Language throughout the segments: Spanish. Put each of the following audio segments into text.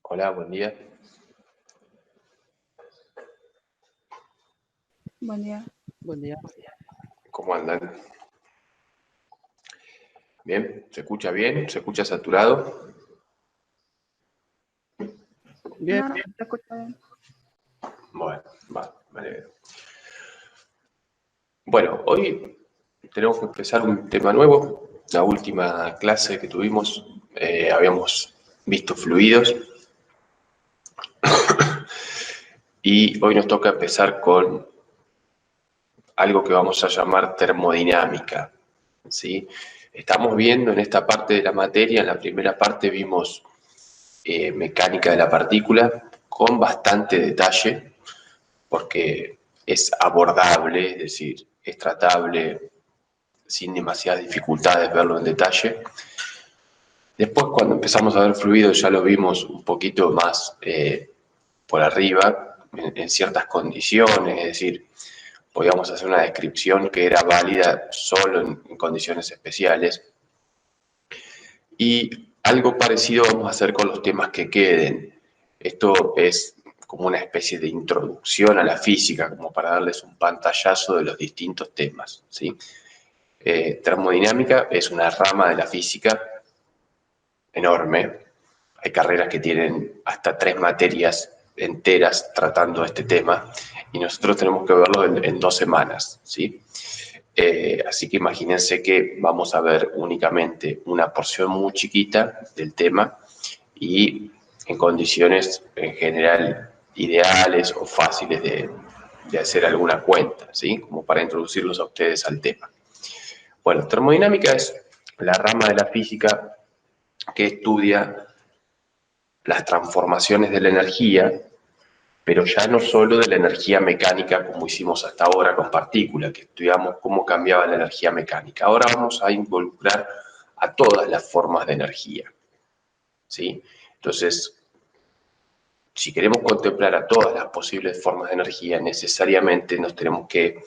Hola, buen día. Buen día. Buen día. ¿Cómo andan? ¿Bien? ¿Se escucha bien? ¿Se escucha saturado? Bien. No, te escucho bien. Bueno, va, me alegro. Bueno, hoy tenemos que empezar un tema nuevo. La última clase que tuvimos habíamos visto fluidos y hoy nos toca empezar con algo que vamos a llamar termodinámica, ¿sí? Estamos viendo en esta parte de la materia, en la primera parte vimos mecánica de la partícula con bastante detalle, porque es abordable, es decir, es tratable sin demasiadas dificultades verlo en detalle. Después, cuando empezamos a ver fluidos, ya lo vimos un poquito más por arriba, en ciertas condiciones, es decir, podíamos hacer una descripción que era válida solo en condiciones especiales. Y algo parecido vamos a hacer con los temas que queden. Esto es como una especie de introducción a la física, como para darles un pantallazo de los distintos temas, ¿sí? Termodinámica es una rama de la física enorme. Hay carreras que tienen hasta 3 materias enteras tratando este tema y nosotros tenemos que verlo en 2 semanas, ¿sí? Así que imagínense que vamos a ver únicamente una porción muy chiquita del tema y en condiciones en general ideales o fáciles de hacer alguna cuenta, ¿sí? Como para introducirlos a ustedes al tema. Bueno, termodinámica es la rama de la física que estudia las transformaciones de la energía, pero ya no solo de la energía mecánica como hicimos hasta ahora con partículas, que estudiamos cómo cambiaba la energía mecánica. Ahora vamos a involucrar a todas las formas de energía, ¿sí? Entonces, si queremos contemplar a todas las posibles formas de energía, necesariamente nos tenemos que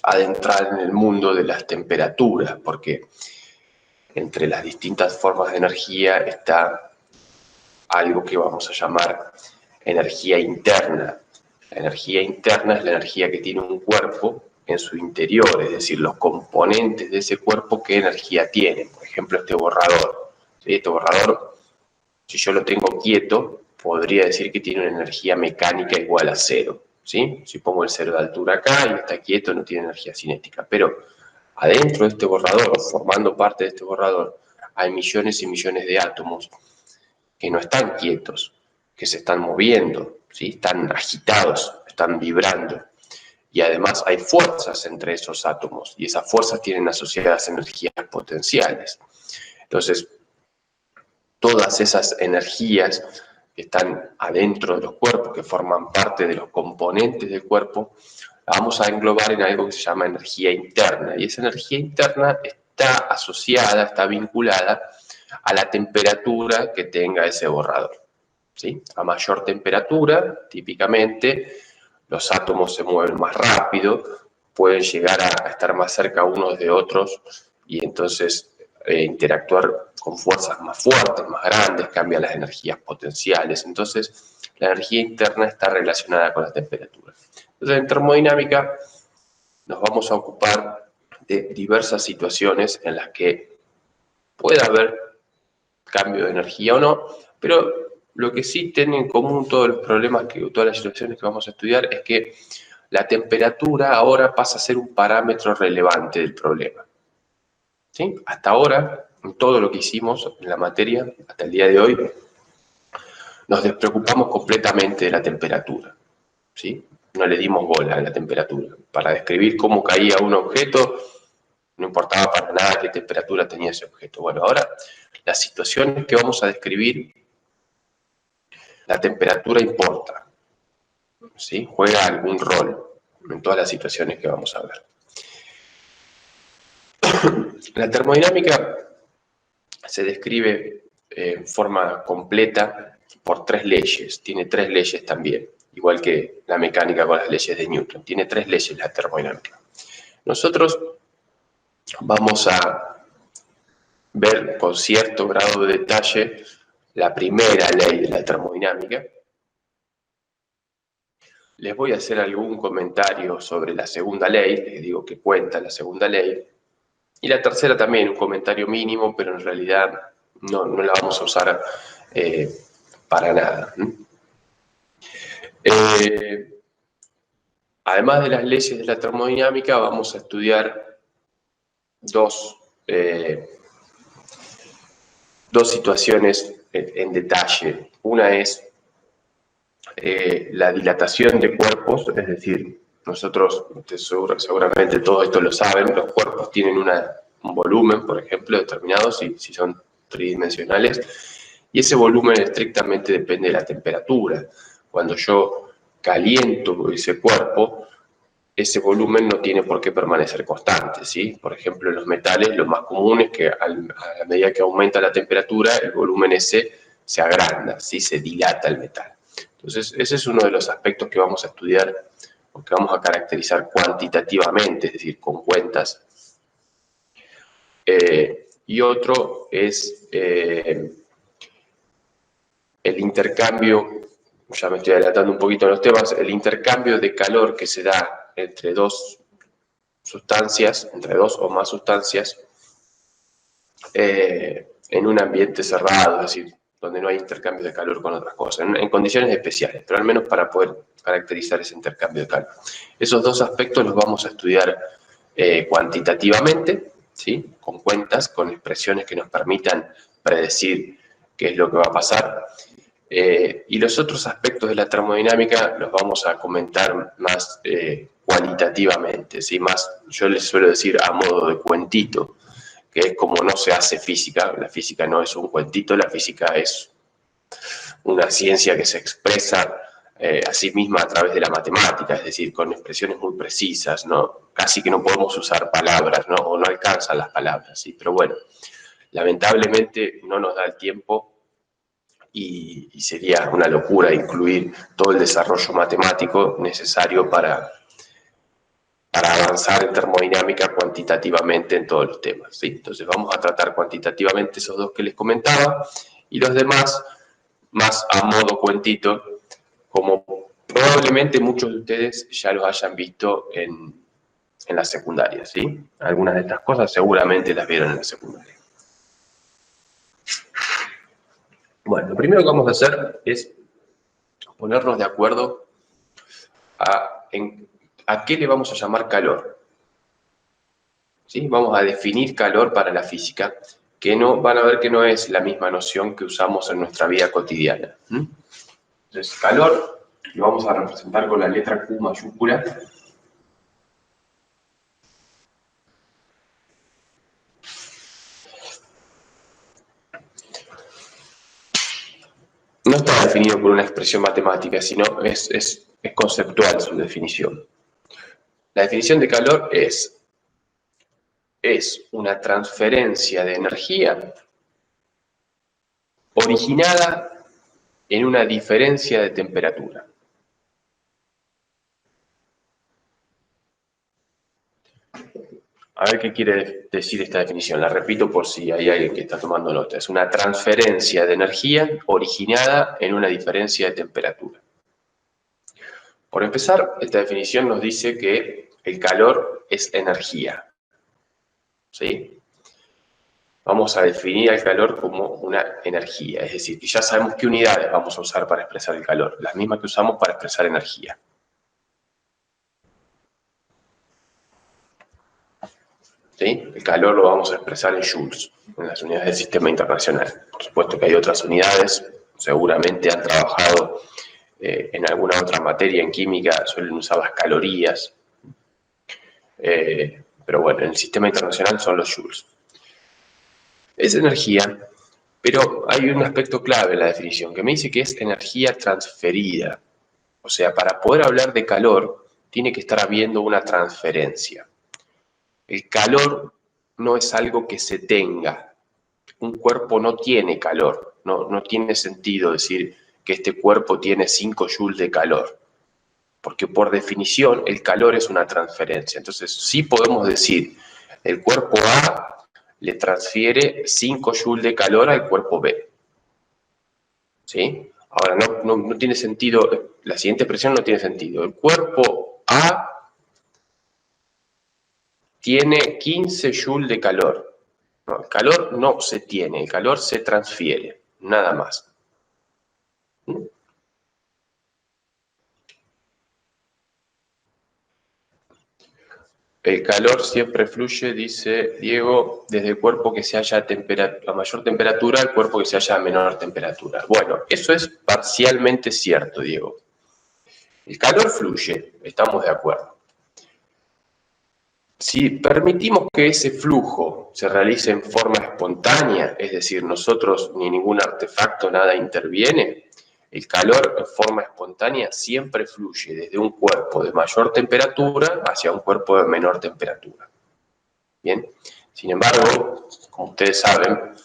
adentrar en el mundo de las temperaturas, porque entre las distintas formas de energía está algo que vamos a llamar energía interna. La energía interna es la energía que tiene un cuerpo en su interior, es decir, los componentes de ese cuerpo, qué energía tienen. Por ejemplo, este borrador. ¿Sí? Este borrador, si yo lo tengo quieto, podría decir que tiene una energía mecánica igual a 0. ¿Sí? Si pongo el 0 de altura acá y está quieto, no tiene energía cinética. Pero adentro de este borrador, formando parte de este borrador, hay millones y millones de átomos que no están quietos, que se están moviendo, ¿sí? Están agitados, están vibrando. Y además hay fuerzas entre esos átomos y esas fuerzas tienen asociadas energías potenciales. Entonces, todas esas energías que están adentro de los cuerpos, que forman parte de los componentes del cuerpo, la vamos a englobar en algo que se llama energía interna. Y esa energía interna está asociada, está vinculada a la temperatura que tenga ese borrador, ¿sí? A mayor temperatura, típicamente, los átomos se mueven más rápido, pueden llegar a estar más cerca unos de otros y entonces interactuar con fuerzas más fuertes, más grandes, cambian las energías potenciales. Entonces, la energía interna está relacionada con la temperatura. Entonces, en termodinámica nos vamos a ocupar de diversas situaciones en las que puede haber cambio de energía o no, pero lo que sí tienen en común todos los problemas, todas las situaciones que vamos a estudiar, es que la temperatura ahora pasa a ser un parámetro relevante del problema. ¿Sí? Hasta ahora, en todo lo que hicimos en la materia, hasta el día de hoy, nos despreocupamos completamente de la temperatura, ¿sí? No le dimos bola a la temperatura. Para describir cómo caía un objeto, no importaba para nada qué temperatura tenía ese objeto. Bueno, ahora las situaciones que vamos a describir, la temperatura importa, ¿sí? Juega algún rol en todas las situaciones que vamos a ver. La termodinámica se describe en forma completa por 3 leyes, tiene 3 leyes también, igual que la mecánica con las leyes de Newton, tiene 3 leyes la termodinámica. Nosotros vamos a ver con cierto grado de detalle la primera ley de la termodinámica. Les voy a hacer algún comentario sobre la segunda ley, les digo que cuenta la segunda ley. Y la tercera también, un comentario mínimo, pero en realidad no la vamos a usar para nada. Además de las leyes de la termodinámica, vamos a estudiar dos situaciones en detalle. Una es la dilatación de cuerpos, es decir, nosotros, seguramente todo esto lo saben, los cuerpos tienen un volumen, por ejemplo, determinado, si son tridimensionales, y ese volumen estrictamente depende de la temperatura. Cuando yo caliento ese cuerpo, ese volumen no tiene por qué permanecer constante, ¿sí? Por ejemplo, en los metales lo más común es que a medida que aumenta la temperatura, el volumen ese se agranda, ¿sí? Se dilata el metal. Entonces, ese es uno de los aspectos que vamos a estudiar o que vamos a caracterizar cuantitativamente, es decir, con cuentas. Y otro es el intercambio, ya me estoy adelantando un poquito en los temas, el intercambio de calor que se da entre dos sustancias, entre dos o más sustancias, en un ambiente cerrado, es decir, donde no hay intercambio de calor con otras cosas, en condiciones especiales, pero al menos para poder caracterizar ese intercambio de calor. Esos dos aspectos los vamos a estudiar cuantitativamente, ¿sí? Con cuentas, con expresiones que nos permitan predecir qué es lo que va a pasar. Y los otros aspectos de la termodinámica los vamos a comentar más cualitativamente, ¿sí? Más, yo les suelo decir a modo de cuentito, que es como no se hace física. La física no es un cuentito, la física es una ciencia que se expresa a sí misma a través de la matemática, es decir, con expresiones muy precisas, ¿no? Casi que no podemos usar palabras, ¿no? O no alcanzan las palabras, ¿sí? Pero bueno, lamentablemente no nos da el tiempo y sería una locura incluir todo el desarrollo matemático necesario para avanzar en termodinámica cuantitativamente en todos los temas, ¿sí? Entonces vamos a tratar cuantitativamente esos dos que les comentaba y los demás más a modo cuentito, como probablemente muchos de ustedes ya los hayan visto en la secundaria, ¿sí? Algunas de estas cosas seguramente las vieron en la secundaria. Bueno, lo primero que vamos a hacer es ponernos de acuerdo a qué le vamos a llamar calor. ¿Sí? Vamos a definir calor para la física, que no van a ver que no es la misma noción que usamos en nuestra vida cotidiana. Entonces, calor lo vamos a representar con la letra Q mayúscula. No está definido por una expresión matemática, sino es conceptual su definición. La definición de calor es una transferencia de energía originada en una diferencia de temperatura. A ver qué quiere decir esta definición. La repito por si hay alguien que está tomando nota. Es una transferencia de energía originada en una diferencia de temperatura. Por empezar, esta definición nos dice que el calor es energía. ¿Sí? Vamos a definir el calor como una energía, es decir, que ya sabemos qué unidades vamos a usar para expresar el calor, las mismas que usamos para expresar energía. ¿Sí? El calor lo vamos a expresar en joules, en las unidades del sistema internacional. Por supuesto que hay otras unidades, seguramente han trabajado en alguna otra materia en química, suelen usar las calorías, pero bueno, en el sistema internacional son los joules. Es energía, pero hay un aspecto clave en la definición que me dice que es energía transferida. O sea, para poder hablar de calor, tiene que estar habiendo una transferencia. El calor no es algo que se tenga. Un cuerpo no tiene calor. No tiene sentido decir que este cuerpo tiene 5 joules de calor. Porque por definición el calor es una transferencia. Entonces sí podemos decir, el cuerpo A le transfiere 5 joules de calor al cuerpo B. ¿sí? Ahora, no tiene sentido, la siguiente expresión no tiene sentido. El cuerpo A tiene 15 joules de calor. No, el calor no se tiene, el calor se transfiere, nada más. ¿Mm? El calor siempre fluye, dice Diego, desde el cuerpo que se halla a mayor temperatura al cuerpo que se halla a menor temperatura. Bueno, eso es parcialmente cierto, Diego. El calor fluye, estamos de acuerdo. Si permitimos que ese flujo se realice en forma espontánea, es decir, nosotros ni ningún artefacto, nada interviene, el calor en forma espontánea siempre fluye desde un cuerpo de mayor temperatura hacia un cuerpo de menor temperatura. Bien, sin embargo, como ustedes saben,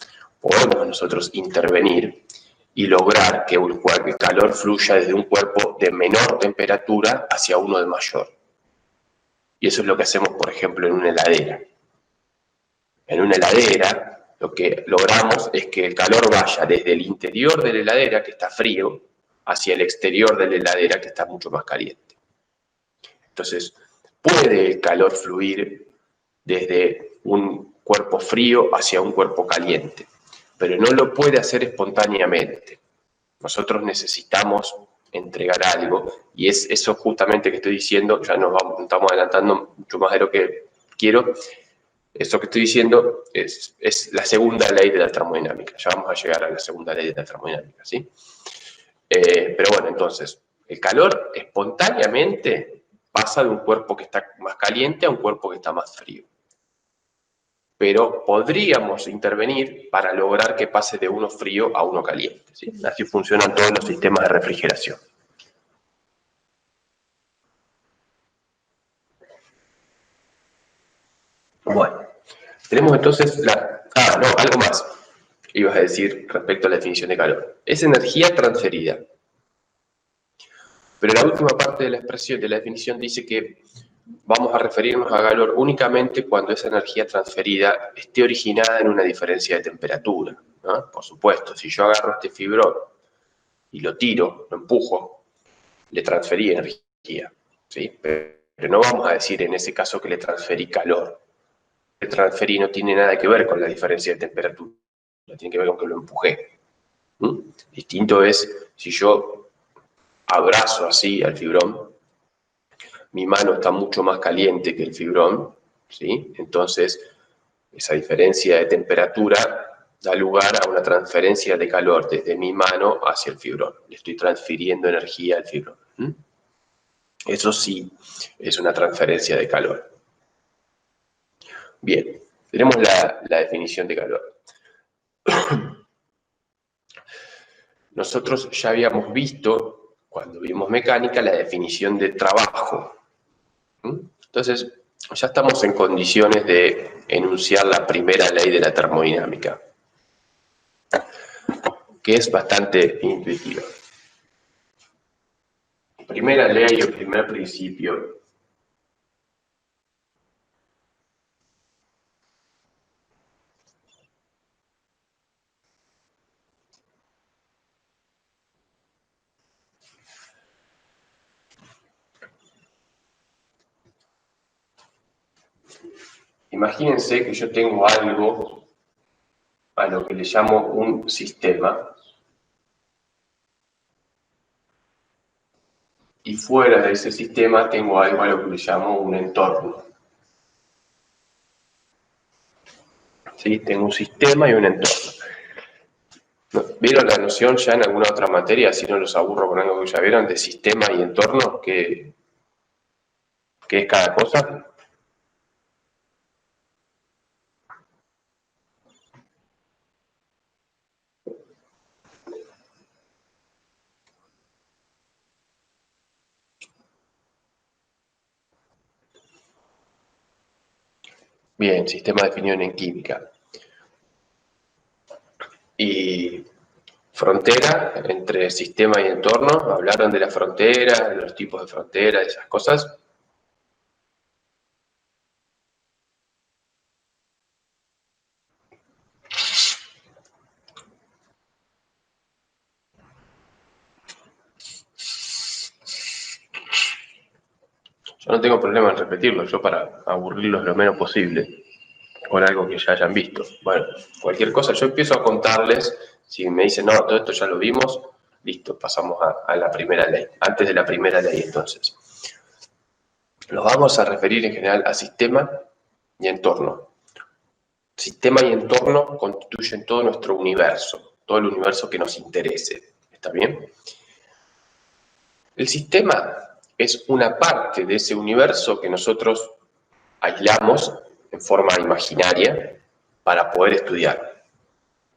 podemos nosotros intervenir y lograr que el calor fluya desde un cuerpo de menor temperatura hacia uno de mayor. Y eso es lo que hacemos, por ejemplo, en una heladera. En una heladera, lo que logramos es que el calor vaya desde el interior de la heladera, que está frío, hacia el exterior de la heladera, que está mucho más caliente. Entonces, puede el calor fluir desde un cuerpo frío hacia un cuerpo caliente, pero no lo puede hacer espontáneamente. Nosotros necesitamos entregar algo y es eso justamente que estoy diciendo, ya nos estamos adelantando mucho más de lo que quiero. Eso que estoy diciendo es la segunda ley de la termodinámica. Ya vamos a llegar a la segunda ley de la termodinámica, ¿sí? Pero bueno, entonces, el calor espontáneamente pasa de un cuerpo que está más caliente a un cuerpo que está más frío. Pero podríamos intervenir para lograr que pase de uno frío a uno caliente, ¿sí? Así funcionan todos los sistemas de refrigeración. Bueno, tenemos entonces algo más ibas a decir respecto a la definición de calor. Es energía transferida. Pero la última parte de la expresión, de la definición, dice que vamos a referirnos a calor únicamente cuando esa energía transferida esté originada en una diferencia de temperatura, ¿no? Por supuesto, si yo agarro este fibrón y lo tiro, lo empujo, le transferí energía, ¿sí? Pero no vamos a decir en ese caso que le transferí calor. El transferí no tiene nada que ver con la diferencia de temperatura, tiene que ver con que lo empujé. ¿Mm? Distinto es si yo abrazo así al fibrón, mi mano está mucho más caliente que el fibrón, ¿sí? Entonces, esa diferencia de temperatura da lugar a una transferencia de calor desde mi mano hacia el fibrón. Le estoy transfiriendo energía al fibrón. Eso sí es una transferencia de calor. Bien, tenemos la definición de calor. Nosotros ya habíamos visto, cuando vimos mecánica, la definición de trabajo. Entonces, ya estamos en condiciones de enunciar la primera ley de la termodinámica, que es bastante intuitiva. Primera ley o primer principio. Imagínense que yo tengo algo a lo que le llamo un sistema, y fuera de ese sistema tengo algo a lo que le llamo un entorno. ¿Sí? Tengo un sistema y un entorno. ¿Vieron la noción ya en alguna otra materia, si no los aburro con algo que ya vieron, de sistema y entorno? ¿Qué es cada cosa? Bien, sistema definido en química. Y frontera entre sistema y entorno, hablaron de la frontera, de los tipos de frontera, de esas cosas. Yo no tengo problema en repetirlo, yo para aburrirlos lo menos posible con algo que ya hayan visto. Bueno, cualquier cosa, yo empiezo a contarles, si me dicen, no, todo esto ya lo vimos, listo, pasamos a la primera ley. Antes de la primera ley, entonces. Nos vamos a referir en general a sistema y entorno. Sistema y entorno constituyen todo nuestro universo, todo el universo que nos interese. ¿Está bien? El sistema es una parte de ese universo que nosotros aislamos en forma imaginaria para poder estudiar.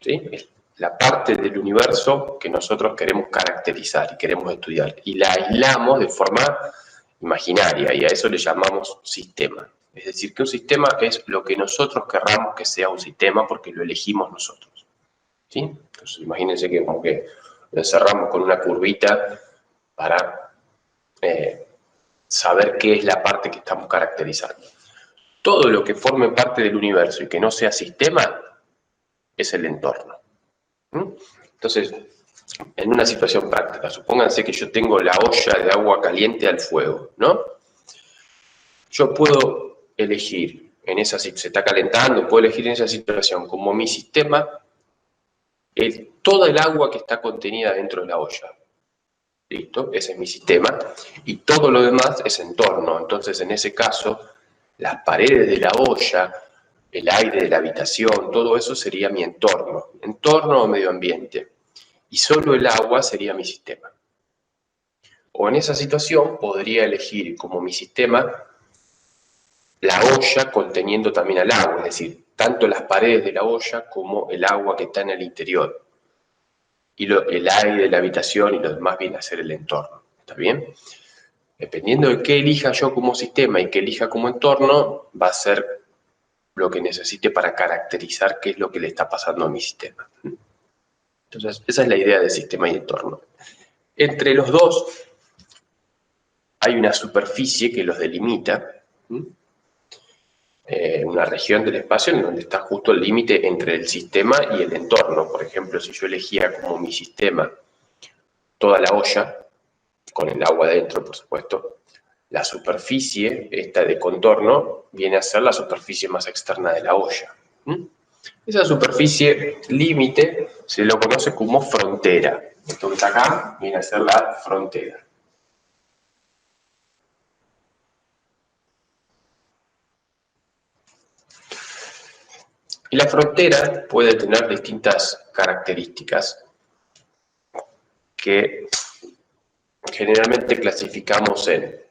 ¿Sí? Es la parte del universo que nosotros queremos caracterizar y queremos estudiar. Y la aislamos de forma imaginaria y a eso le llamamos sistema. Es decir, que un sistema es lo que nosotros querramos que sea un sistema porque lo elegimos nosotros. ¿Sí? Entonces imagínense que como que lo encerramos con una curvita para saber qué es la parte que estamos caracterizando. Todo lo que forme parte del universo y que no sea sistema es el entorno. Entonces, en una situación práctica, supónganse que yo tengo la olla de agua caliente al fuego, ¿no? Yo puedo elegir, se está calentando, puedo elegir en esa situación como mi sistema toda el agua que está contenida dentro de la olla. ¿Listo? Ese es mi sistema. Y todo lo demás es entorno. Entonces, en ese caso, las paredes de la olla, el aire de la habitación, todo eso sería mi entorno. Entorno o medio ambiente. Y solo el agua sería mi sistema. O en esa situación podría elegir como mi sistema la olla conteniendo también al agua, es decir, tanto las paredes de la olla como el agua que está en el interior. Y el aire de la habitación y lo demás viene a ser el entorno. ¿Está bien? Dependiendo de qué elija yo como sistema y qué elija como entorno, va a ser lo que necesite para caracterizar qué es lo que le está pasando a mi sistema. Entonces, esa es la idea de sistema y entorno. Entre los dos hay una superficie que los delimita, una región del espacio en donde está justo el límite entre el sistema y el entorno. Por ejemplo, si yo elegía como mi sistema toda la olla, con el agua dentro, por supuesto, la superficie, esta de contorno, viene a ser la superficie más externa de la olla. Esa superficie límite se lo conoce como frontera. Esto que está acá viene a ser la frontera. Y la frontera puede tener distintas características que generalmente clasificamos en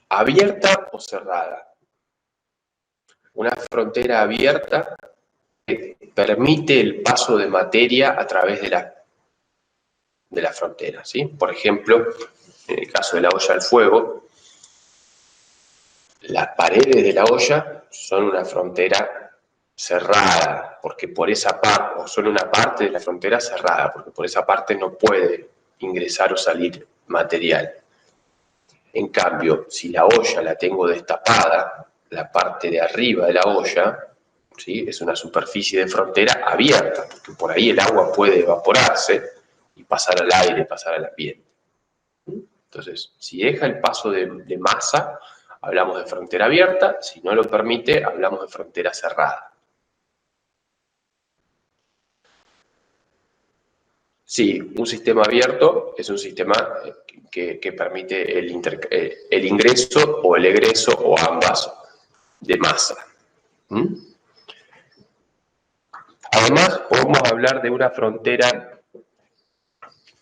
abierta o cerrada. Una frontera abierta que permite el paso de materia a través de la frontera, ¿sí? Por ejemplo, en el caso de la olla al fuego, las paredes de la olla son una frontera cerrada, porque por esa parte, o son una parte de la frontera cerrada, porque por esa parte no puede ingresar o salir material. En cambio, si la olla la tengo destapada, la parte de arriba de la olla, ¿sí? Es una superficie de frontera abierta, porque por ahí el agua puede evaporarse y pasar al aire, pasar al ambiente. Entonces, si deja el paso de masa, hablamos de frontera abierta; si no lo permite, hablamos de frontera cerrada. Sí, un sistema abierto es un sistema que permite el ingreso o el egreso, o ambas, de masa. Además, podemos hablar de una frontera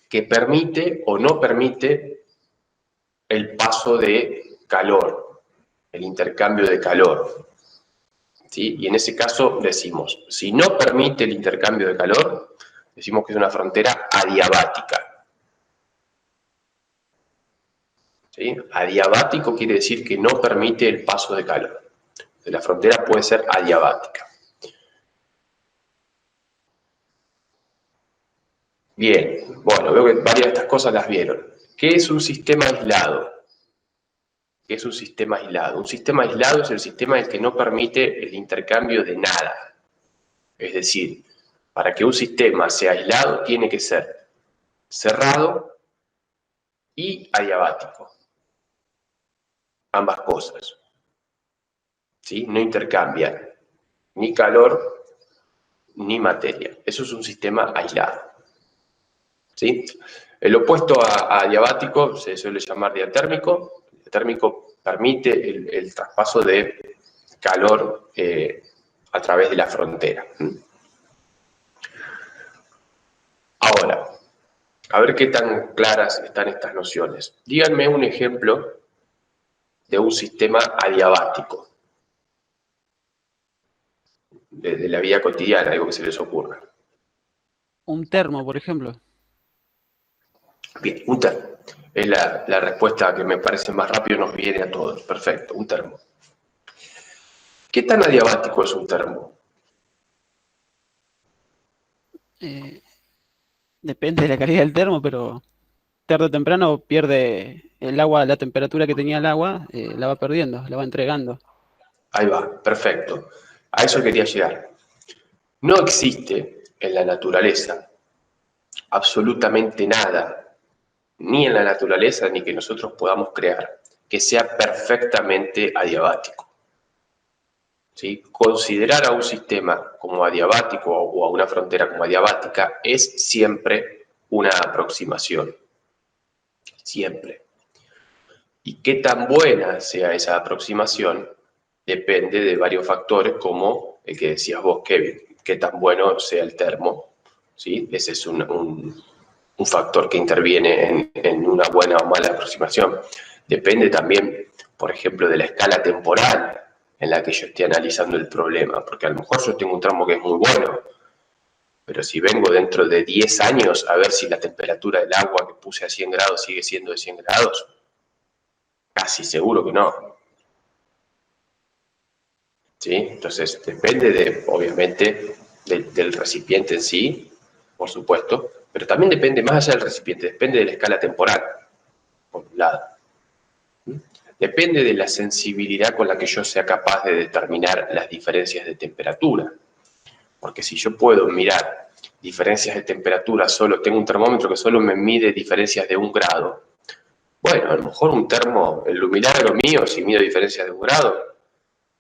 que permite o no permite el paso de calor, el intercambio de calor. ¿Sí? Y en ese caso decimos, si no permite el intercambio de calor, decimos que es una frontera adiabática. ¿Sí? Adiabático quiere decir que no permite el paso de calor. La frontera puede ser adiabática. Bien, bueno, veo que varias de estas cosas las vieron. ¿Qué es un sistema aislado? ¿Qué es un sistema aislado? Un sistema aislado es el sistema en el que no permite el intercambio de nada. Es decir, para que un sistema sea aislado tiene que ser cerrado y adiabático. ambas cosas, ¿sí? No intercambian ni calor ni materia. Eso es un sistema aislado, ¿sí? El opuesto a adiabático se suele llamar diatérmico. El diatérmico permite el traspaso de calor a través de la frontera. Ahora, a ver qué tan claras están estas nociones. Díganme un ejemplo de un sistema adiabático, de la vida cotidiana, algo que se les ocurra. Un termo, por ejemplo. Bien, un termo. Es la respuesta que me parece más rápido, nos viene a todos. Perfecto, un termo. ¿Qué tan adiabático es un termo? Eh, Depende de la calidad del termo, pero tarde o temprano pierde el agua, la temperatura que tenía el agua, la va perdiendo, la va entregando. Ahí va, perfecto. A eso quería llegar. No existe en la naturaleza absolutamente nada, ni en la naturaleza ni que nosotros podamos crear, que sea perfectamente adiabático. ¿Sí? Considerar a un sistema como adiabático o a una frontera como adiabática es siempre una aproximación, siempre. Y qué tan buena sea esa aproximación depende de varios factores como el que decías vos, Kevin, qué tan bueno sea el termo, ¿sí? Ese es un factor que interviene en una buena o mala aproximación. Depende también, por ejemplo, de la escala temporal en la que yo esté analizando el problema, porque a lo mejor yo tengo un tramo que es muy bueno, pero si vengo dentro de 10 años a ver si la temperatura del agua que puse a 100 grados sigue siendo de 100 grados, casi seguro que no. ¿Sí? Entonces, depende obviamente, del recipiente en sí, por supuesto, pero también depende, más allá del recipiente, depende de la escala temporal, por un lado. Depende de la sensibilidad con la que yo sea capaz de determinar las diferencias de temperatura. Porque si yo puedo mirar diferencias de temperatura, solo tengo un termómetro que solo me mide diferencias de 1 grado. Bueno, a lo mejor un termo, el luminario mío, si mido diferencias de 1 grado,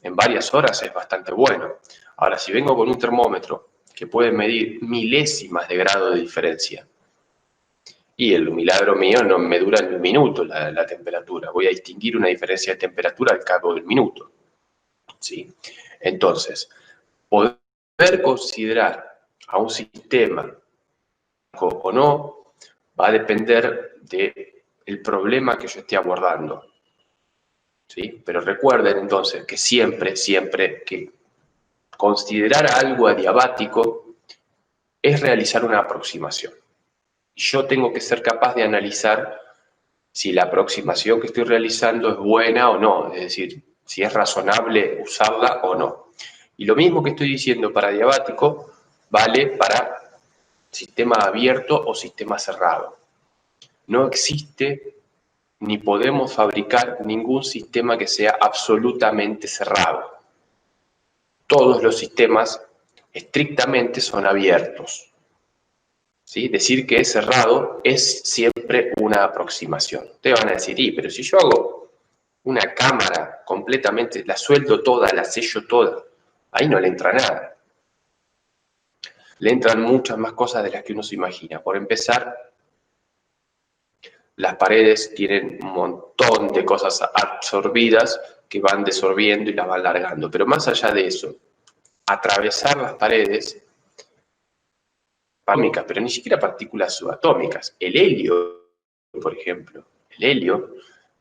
en varias horas es bastante bueno. Ahora, si vengo con un termómetro que puede medir milésimas de grado de diferencia, y el lumilagro mío no me dura ni un minuto la temperatura, voy a distinguir una diferencia de temperatura al cabo del minuto, ¿sí? Entonces, poder considerar a un sistema o no va a depender del problema que yo esté abordando, ¿sí? Pero recuerden entonces que siempre que considerar algo adiabático es realizar una aproximación. Yo tengo que ser capaz de analizar si la aproximación que estoy realizando es buena o no, es decir, si es razonable usarla o no. Y lo mismo que estoy diciendo para adiabático vale para sistema abierto o sistema cerrado. No existe ni podemos fabricar ningún sistema que sea absolutamente cerrado. Todos los sistemas estrictamente son abiertos. ¿Sí? Decir que es cerrado es siempre una aproximación. Ustedes van a decir, pero si yo hago una cámara completamente, la sueldo toda, la sello toda, ahí no le entra nada. Le entran muchas más cosas de las que uno se imagina. Por empezar, las paredes tienen un montón de cosas absorbidas que van desorbiendo y las van largando. Pero más allá de eso, atravesar las paredes atómicas, pero ni siquiera partículas subatómicas. El helio, por ejemplo, el helio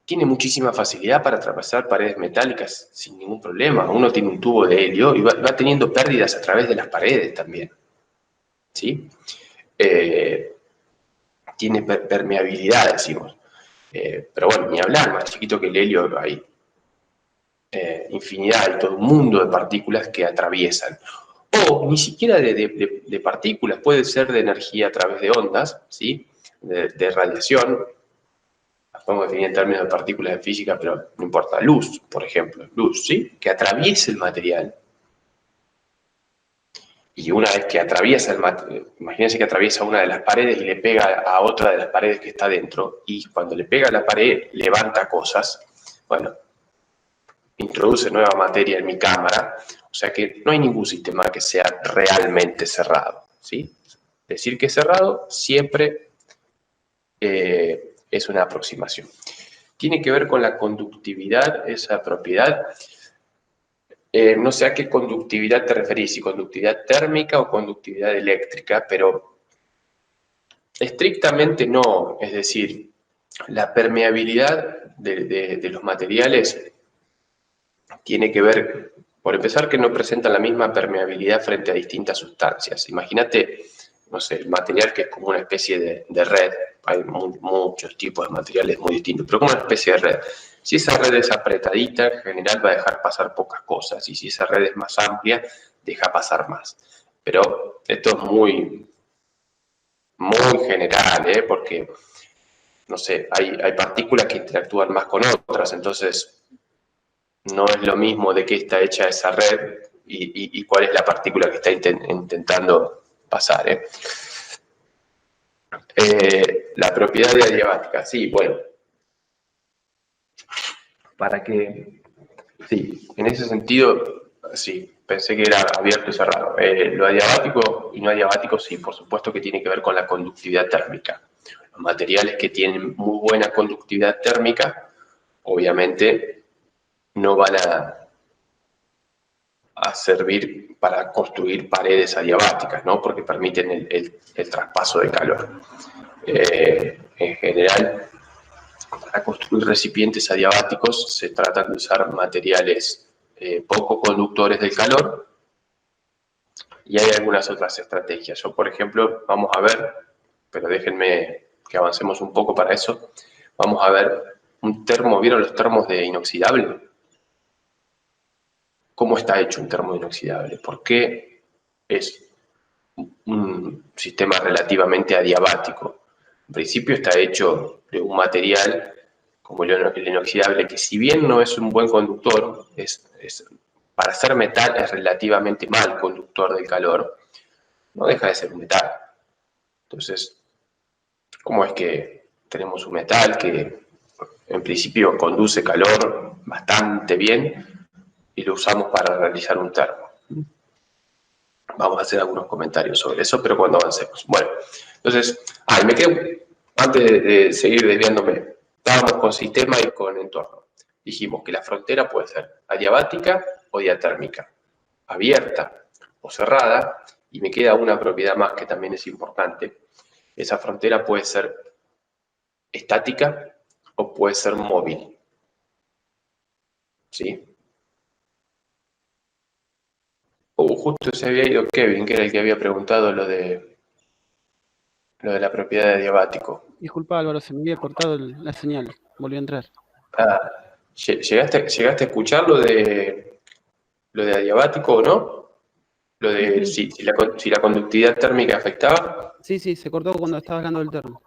tiene muchísima facilidad para atravesar paredes metálicas sin ningún problema. Uno tiene un tubo de helio y va teniendo pérdidas a través de las paredes también, ¿sí? Tiene permeabilidad, decimos. Pero bueno, ni hablar, más chiquito que el helio hay infinidad, hay todo un mundo de partículas que atraviesan. O ni siquiera de partículas, puede ser de energía a través de ondas, ¿sí? De radiación, las podemos definir en términos de partículas de física, pero no importa, luz, por ejemplo, luz, ¿sí? Que atraviese el material. Y una vez que atraviesa el material, imagínense que atraviesa una de las paredes y le pega a otra de las paredes que está dentro, y cuando le pega a la pared levanta cosas. Bueno, introduce nueva materia en mi cámara, o sea que no hay ningún sistema que sea realmente cerrado, ¿sí? Decir que es cerrado siempre es una aproximación. Tiene que ver con la conductividad, esa propiedad. No sé a qué conductividad te referís, si conductividad térmica o conductividad eléctrica, pero estrictamente no. Es decir, la permeabilidad de los materiales tiene que ver, por empezar, que no presentan la misma permeabilidad frente a distintas sustancias. Imagínate, no sé, el material que es como una especie de red. Hay muchos tipos de materiales muy distintos, pero como una especie de red. Si esa red es apretadita, en general va a dejar pasar pocas cosas, y si esa red es más amplia, deja pasar más. Pero esto es muy general, porque, no sé, hay partículas que interactúan más con otras, entonces no es lo mismo de qué está hecha esa red y cuál es la partícula que está intentando pasar. La propiedad de adiabática, sí, bueno, para que, sí, en ese sentido, sí, pensé que era abierto y cerrado. Lo adiabático y no adiabático, sí, por supuesto que tiene que ver con la conductividad térmica. Los materiales que tienen muy buena conductividad térmica, obviamente, no van a servir para construir paredes adiabáticas, ¿no? Porque permiten el traspaso de calor. En general, para construir recipientes adiabáticos se trata de usar materiales poco conductores del calor, y hay algunas otras estrategias. Yo, por ejemplo, vamos a ver, pero déjenme que avancemos un poco para eso, vamos a ver un termo. ¿Vieron los termos de inoxidable? ¿Cómo está hecho un termo inoxidable? ¿Por qué es un sistema relativamente adiabático? En principio está hecho de un material como el inoxidable, que si bien no es un buen conductor, para ser metal es relativamente mal conductor del calor, no deja de ser un metal. Entonces, ¿cómo es que tenemos un metal que en principio conduce calor bastante bien y lo usamos para realizar un termo? Vamos a hacer algunos comentarios sobre eso, pero cuando avancemos. Bueno, entonces, me quedo, antes de seguir desviándome, estábamos con sistema y con entorno. Dijimos que la frontera puede ser adiabática o diatérmica, abierta o cerrada, y me queda una propiedad más que también es importante. Esa frontera puede ser estática o puede ser móvil. ¿Sí? Justo se había ido Kevin, que era el que había preguntado lo de la propiedad de adiabático. Disculpa, Álvaro, se me había cortado la señal. Volvió a entrar. ¿Llegaste a escuchar lo de adiabático o no? Lo de si la conductividad térmica afectaba. Sí, se cortó cuando estaba hablando del termo.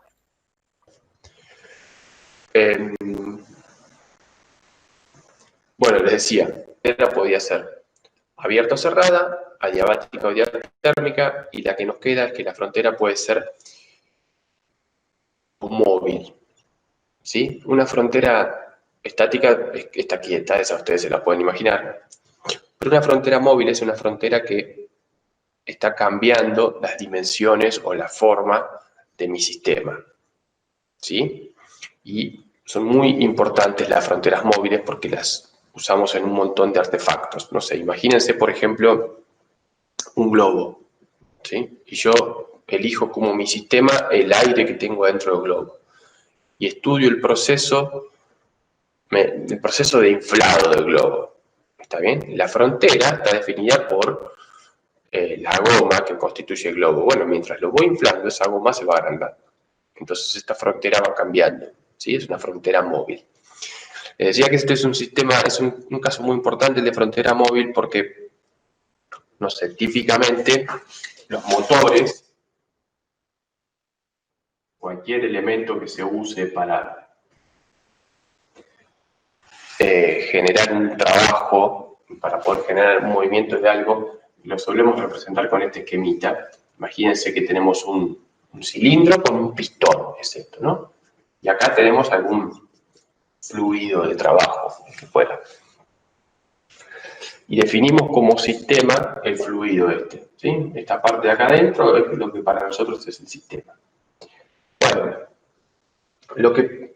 Bueno, les decía, podía ser abierta o cerrada, adiabática o diatérmica, y la que nos queda es que la frontera puede ser móvil. ¿Sí? Una frontera estática está quieta, esa ustedes se la pueden imaginar. Pero una frontera móvil es una frontera que está cambiando las dimensiones o la forma de mi sistema. ¿Sí? Y son muy importantes las fronteras móviles porque las usamos en un montón de artefactos. No sé, imagínense, por ejemplo, un globo. ¿Sí? Y yo elijo como mi sistema el aire que tengo dentro del globo. Y estudio el proceso de inflado del globo. ¿Está bien? La frontera está definida por la goma que constituye el globo. Bueno, mientras lo voy inflando, esa goma se va agrandando. Entonces esta frontera va cambiando. ¿Sí? Es una frontera móvil. Les decía que este es un sistema, es un caso muy importante el de frontera móvil porque, no sé, típicamente los motores, cualquier elemento que se use para generar un trabajo, para poder generar un movimiento de algo, lo solemos representar con este esquemita. Imagínense que tenemos un cilindro con un pistón, es esto, ¿no? Y acá tenemos algún fluido de trabajo que fuera. y definimos como sistema el fluido este, ¿sí? Esta parte de acá adentro es lo que para nosotros es el sistema. Bueno, lo que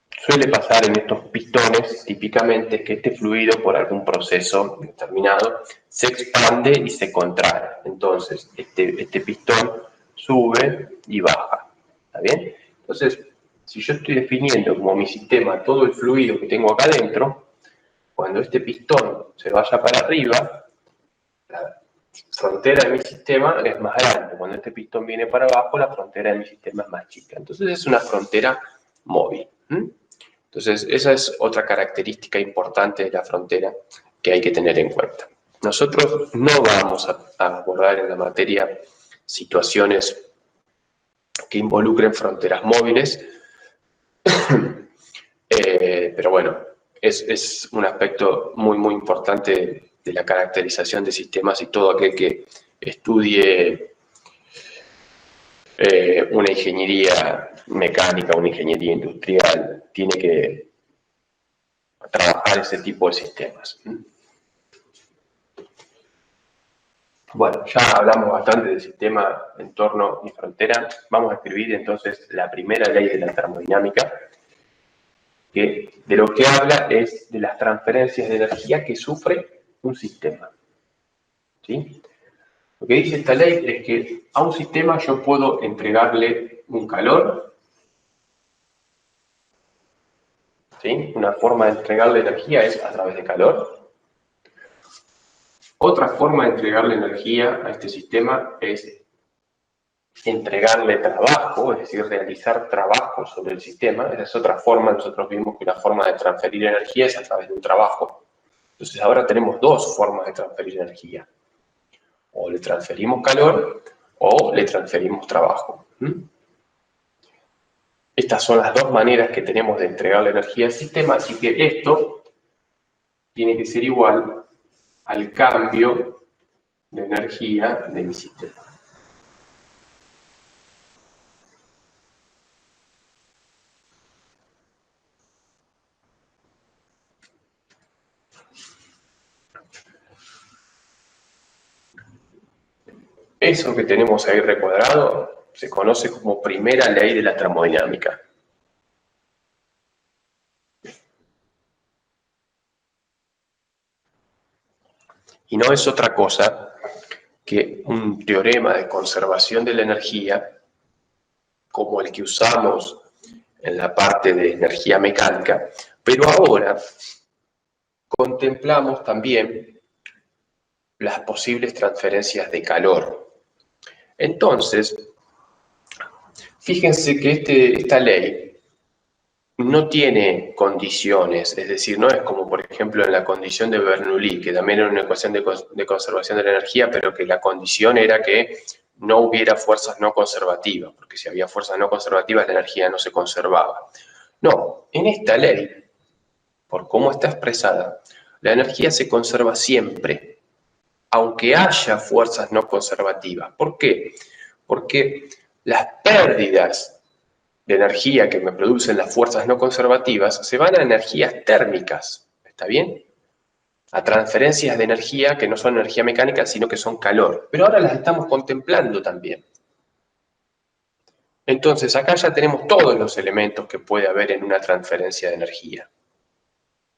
suele pasar en estos pistones típicamente es que este fluido por algún proceso determinado se expande y se contrae. Entonces este pistón sube y baja, ¿está bien? Entonces, si yo estoy definiendo como mi sistema todo el fluido que tengo acá adentro, cuando este pistón se vaya para arriba, la frontera de mi sistema es más grande. Cuando este pistón viene para abajo, la frontera de mi sistema es más chica. Entonces es una frontera móvil. Entonces esa es otra característica importante de la frontera que hay que tener en cuenta. Nosotros no vamos a abordar en la materia situaciones que involucren fronteras móviles, pero bueno, es un aspecto muy, muy importante de la caracterización de sistemas, y todo aquel que estudie una ingeniería mecánica, una ingeniería industrial, tiene que trabajar ese tipo de sistemas. Bueno, ya hablamos bastante del sistema, entorno y frontera. Vamos a escribir entonces la primera ley de la termodinámica, que de lo que habla es de las transferencias de energía que sufre un sistema. ¿Sí? Lo que dice esta ley es que a un sistema yo puedo entregarle un calor, ¿sí? Una forma de entregarle energía es a través de calor. Otra forma de entregarle energía a este sistema es entregarle trabajo, es decir, realizar trabajo sobre el sistema. Esa es otra forma. Nosotros vimos que la forma de transferir energía es a través de un trabajo. Entonces ahora tenemos dos formas de transferir energía. O le transferimos calor o le transferimos trabajo. Estas son las dos maneras que tenemos de entregarle energía al sistema, así que esto tiene que ser igual al cambio de energía de mi sistema. Eso que tenemos ahí recuadrado se conoce como primera ley de la termodinámica. Y no es otra cosa que un teorema de conservación de la energía, como el que usamos en la parte de energía mecánica, pero ahora contemplamos también las posibles transferencias de calor. Entonces, fíjense que esta ley no tiene condiciones, es decir, no es como por ejemplo en la condición de Bernoulli, que también era una ecuación de conservación de la energía, pero que la condición era que no hubiera fuerzas no conservativas, porque si había fuerzas no conservativas la energía no se conservaba. No, en esta ley, por cómo está expresada, la energía se conserva siempre, aunque haya fuerzas no conservativas. ¿Por qué? Porque las pérdidas de energía que me producen las fuerzas no conservativas se van a energías térmicas, ¿está bien? A transferencias de energía que no son energía mecánica, sino que son calor. Pero ahora las estamos contemplando también. Entonces, acá ya tenemos todos los elementos que puede haber en una transferencia de energía.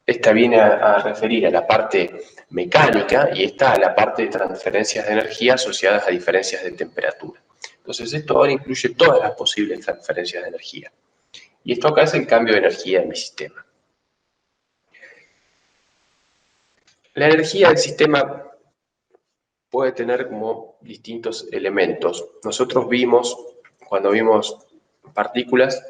Esta viene a referir a la parte mecánica y esta a la parte de transferencias de energía asociadas a diferencias de temperatura. Entonces, esto ahora incluye todas las posibles transferencias de energía. Y esto acá es el cambio de energía en mi sistema. La energía del sistema puede tener como distintos elementos. Nosotros vimos, cuando vimos partículas,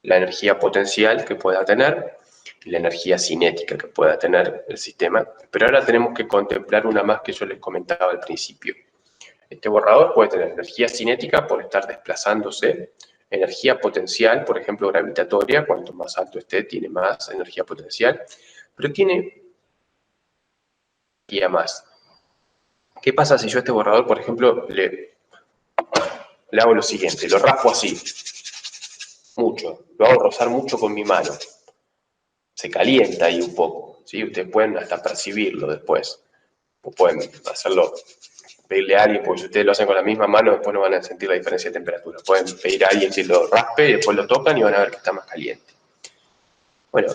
la energía potencial que pueda tener y la energía cinética que pueda tener el sistema, pero ahora tenemos que contemplar una más que yo les comentaba al principio. Este borrador puede tener energía cinética por estar desplazándose, energía potencial, por ejemplo, gravitatoria, cuanto más alto esté, tiene más energía potencial, pero tiene energía más. ¿Qué pasa si yo a este borrador, por ejemplo, le hago lo siguiente? Lo raspo así, mucho, lo hago rozar mucho con mi mano. Se calienta ahí un poco. ¿sí? Ustedes pueden hasta percibirlo después, o pueden hacerlo, pedirle a alguien, porque si ustedes lo hacen con la misma mano, después no van a sentir la diferencia de temperatura. Pueden pedir a alguien que lo raspe y después lo tocan y van a ver que está más caliente. Bueno,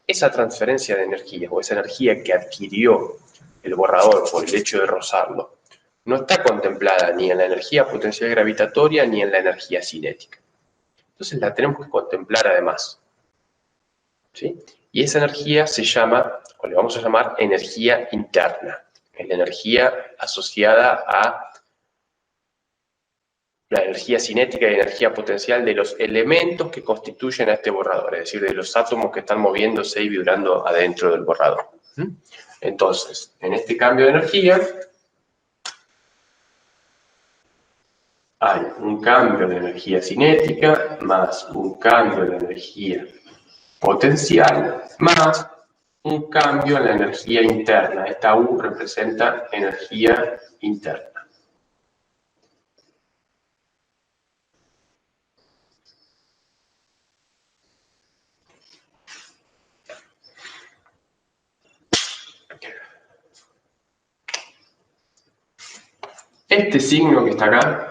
esa transferencia de energía, o esa energía que adquirió el borrador por el hecho de rozarlo, no está contemplada ni en la energía potencial gravitatoria ni en la energía cinética. Entonces la tenemos que contemplar además, ¿sí? Y esa energía se llama, o le vamos a llamar energía interna, es la energía asociada a la energía cinética y energía potencial de los elementos que constituyen a este borrador, es decir, de los átomos que están moviéndose y vibrando adentro del borrador. Entonces, en este cambio de energía, hay un cambio de energía cinética más un cambio de energía potencial más un cambio en la energía interna. Esta U representa energía interna. Este signo que está acá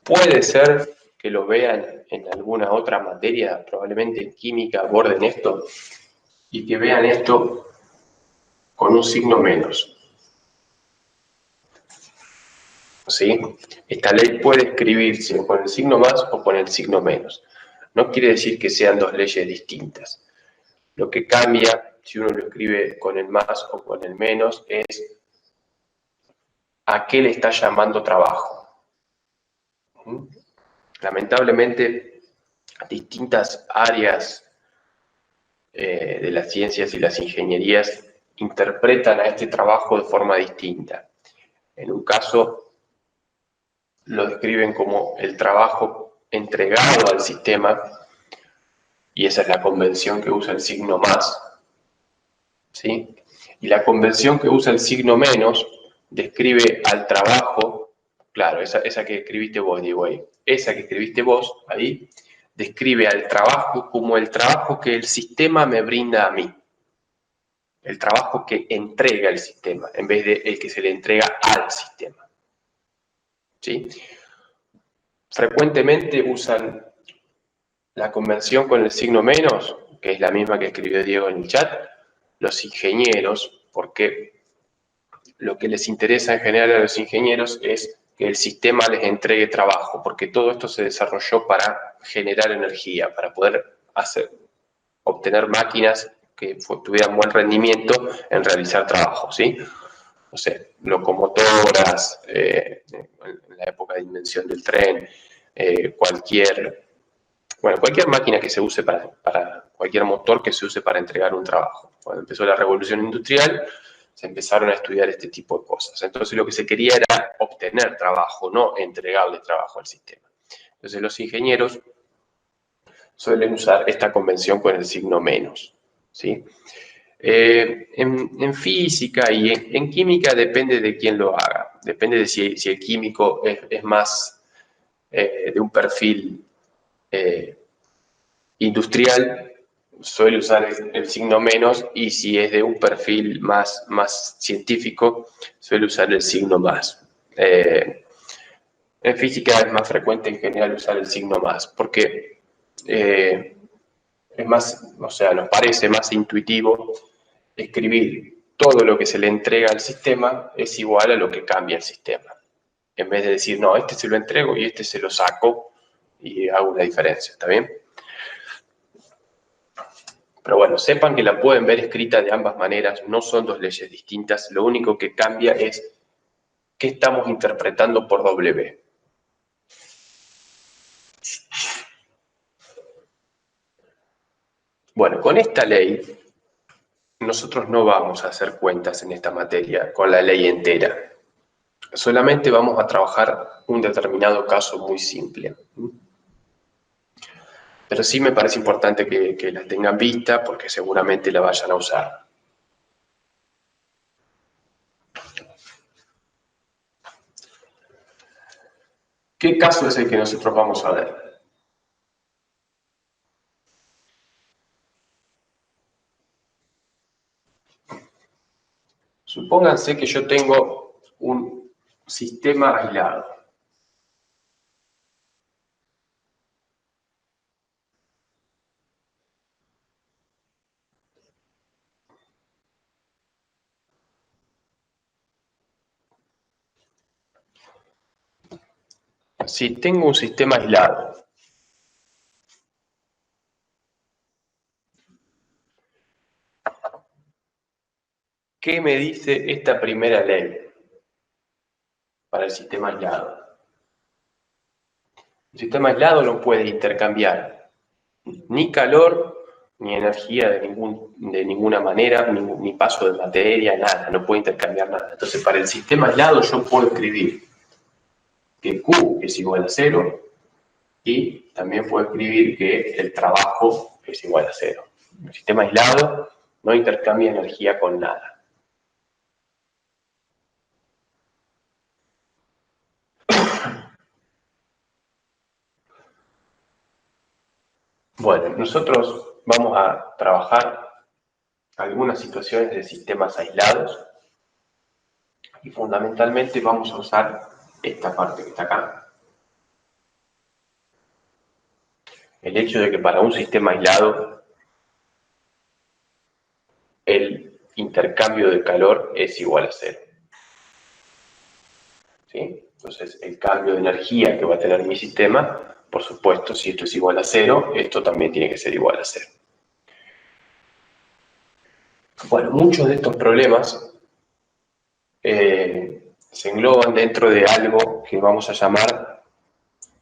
puede ser que lo vean en alguna otra materia, probablemente en química aborden esto, y que vean esto con un signo menos. ¿Sí? Esta ley puede escribirse con el signo más o con el signo menos. No quiere decir que sean dos leyes distintas. Lo que cambia, si uno lo escribe con el más o con el menos, es a qué le está llamando trabajo. Lamentablemente, distintas áreas de las ciencias y las ingenierías interpretan a este trabajo de forma distinta. En un caso, lo describen como el trabajo entregado al sistema, y esa es la convención que usa el signo más, ¿sí? Y la convención que usa el signo menos describe al trabajo, claro, esa que escribiste vos, Diego, ahí, esa que escribiste vos ahí, describe al trabajo como el trabajo que el sistema me brinda a mí, el trabajo que entrega el sistema, en vez de el que se le entrega al sistema, ¿sí? Frecuentemente usan la convención con el signo menos, que es la misma que escribió Diego en el chat, los ingenieros, porque lo que les interesa en general a los ingenieros es que el sistema les entregue trabajo, porque todo esto se desarrolló para generar energía, para poder obtener máquinas que tuvieran buen rendimiento en realizar trabajo, ¿sí? No sé, locomotoras, en la época de invención del tren, cualquier máquina que se use para cualquier motor que se use para entregar un trabajo. Cuando empezó la revolución industrial, se empezaron a estudiar este tipo de cosas. Entonces lo que se quería era obtener trabajo, no entregarle trabajo al sistema. Entonces los ingenieros suelen usar esta convención con el signo menos, ¿sí? En física y en química depende de quién lo haga. Depende de si el químico es más de un perfil industrial, suele usar el signo menos, y si es de un perfil más científico, suele usar el signo más. En física es más frecuente en general usar el signo más, porque es más, o sea, nos parece más intuitivo escribir todo lo que se le entrega al sistema es igual a lo que cambia el sistema. En vez de decir, no, este se lo entrego y este se lo saco y hago una diferencia, ¿está bien? Pero bueno, sepan que la pueden ver escrita de ambas maneras, no son dos leyes distintas, lo único que cambia es qué estamos interpretando por W. Bueno, con esta ley, nosotros no vamos a hacer cuentas en esta materia con la ley entera. Solamente vamos a trabajar un determinado caso muy simple. Pero sí me parece importante que la tengan vista porque seguramente la vayan a usar. ¿Qué caso es el que nosotros vamos a ver? Supónganse que yo tengo un sistema aislado. Si tengo un sistema aislado, ¿qué me dice esta primera ley para el sistema aislado? El sistema aislado no puede intercambiar ni calor ni energía de ninguna manera, ni paso de materia, nada, no puede intercambiar nada. Entonces, para el sistema aislado yo puedo escribir que Q es igual a 0 y también puedo escribir que el trabajo es igual a 0. El sistema aislado no intercambia energía con nada. Bueno, nosotros vamos a trabajar algunas situaciones de sistemas aislados y fundamentalmente vamos a usar esta parte que está acá. El hecho de que para un sistema aislado el intercambio de calor es igual a 0. ¿Sí? Entonces, el cambio de energía que va a tener mi sistema, por supuesto, si esto es igual a 0, esto también tiene que ser igual a 0. Bueno, muchos de estos problemas se engloban dentro de algo que vamos a llamar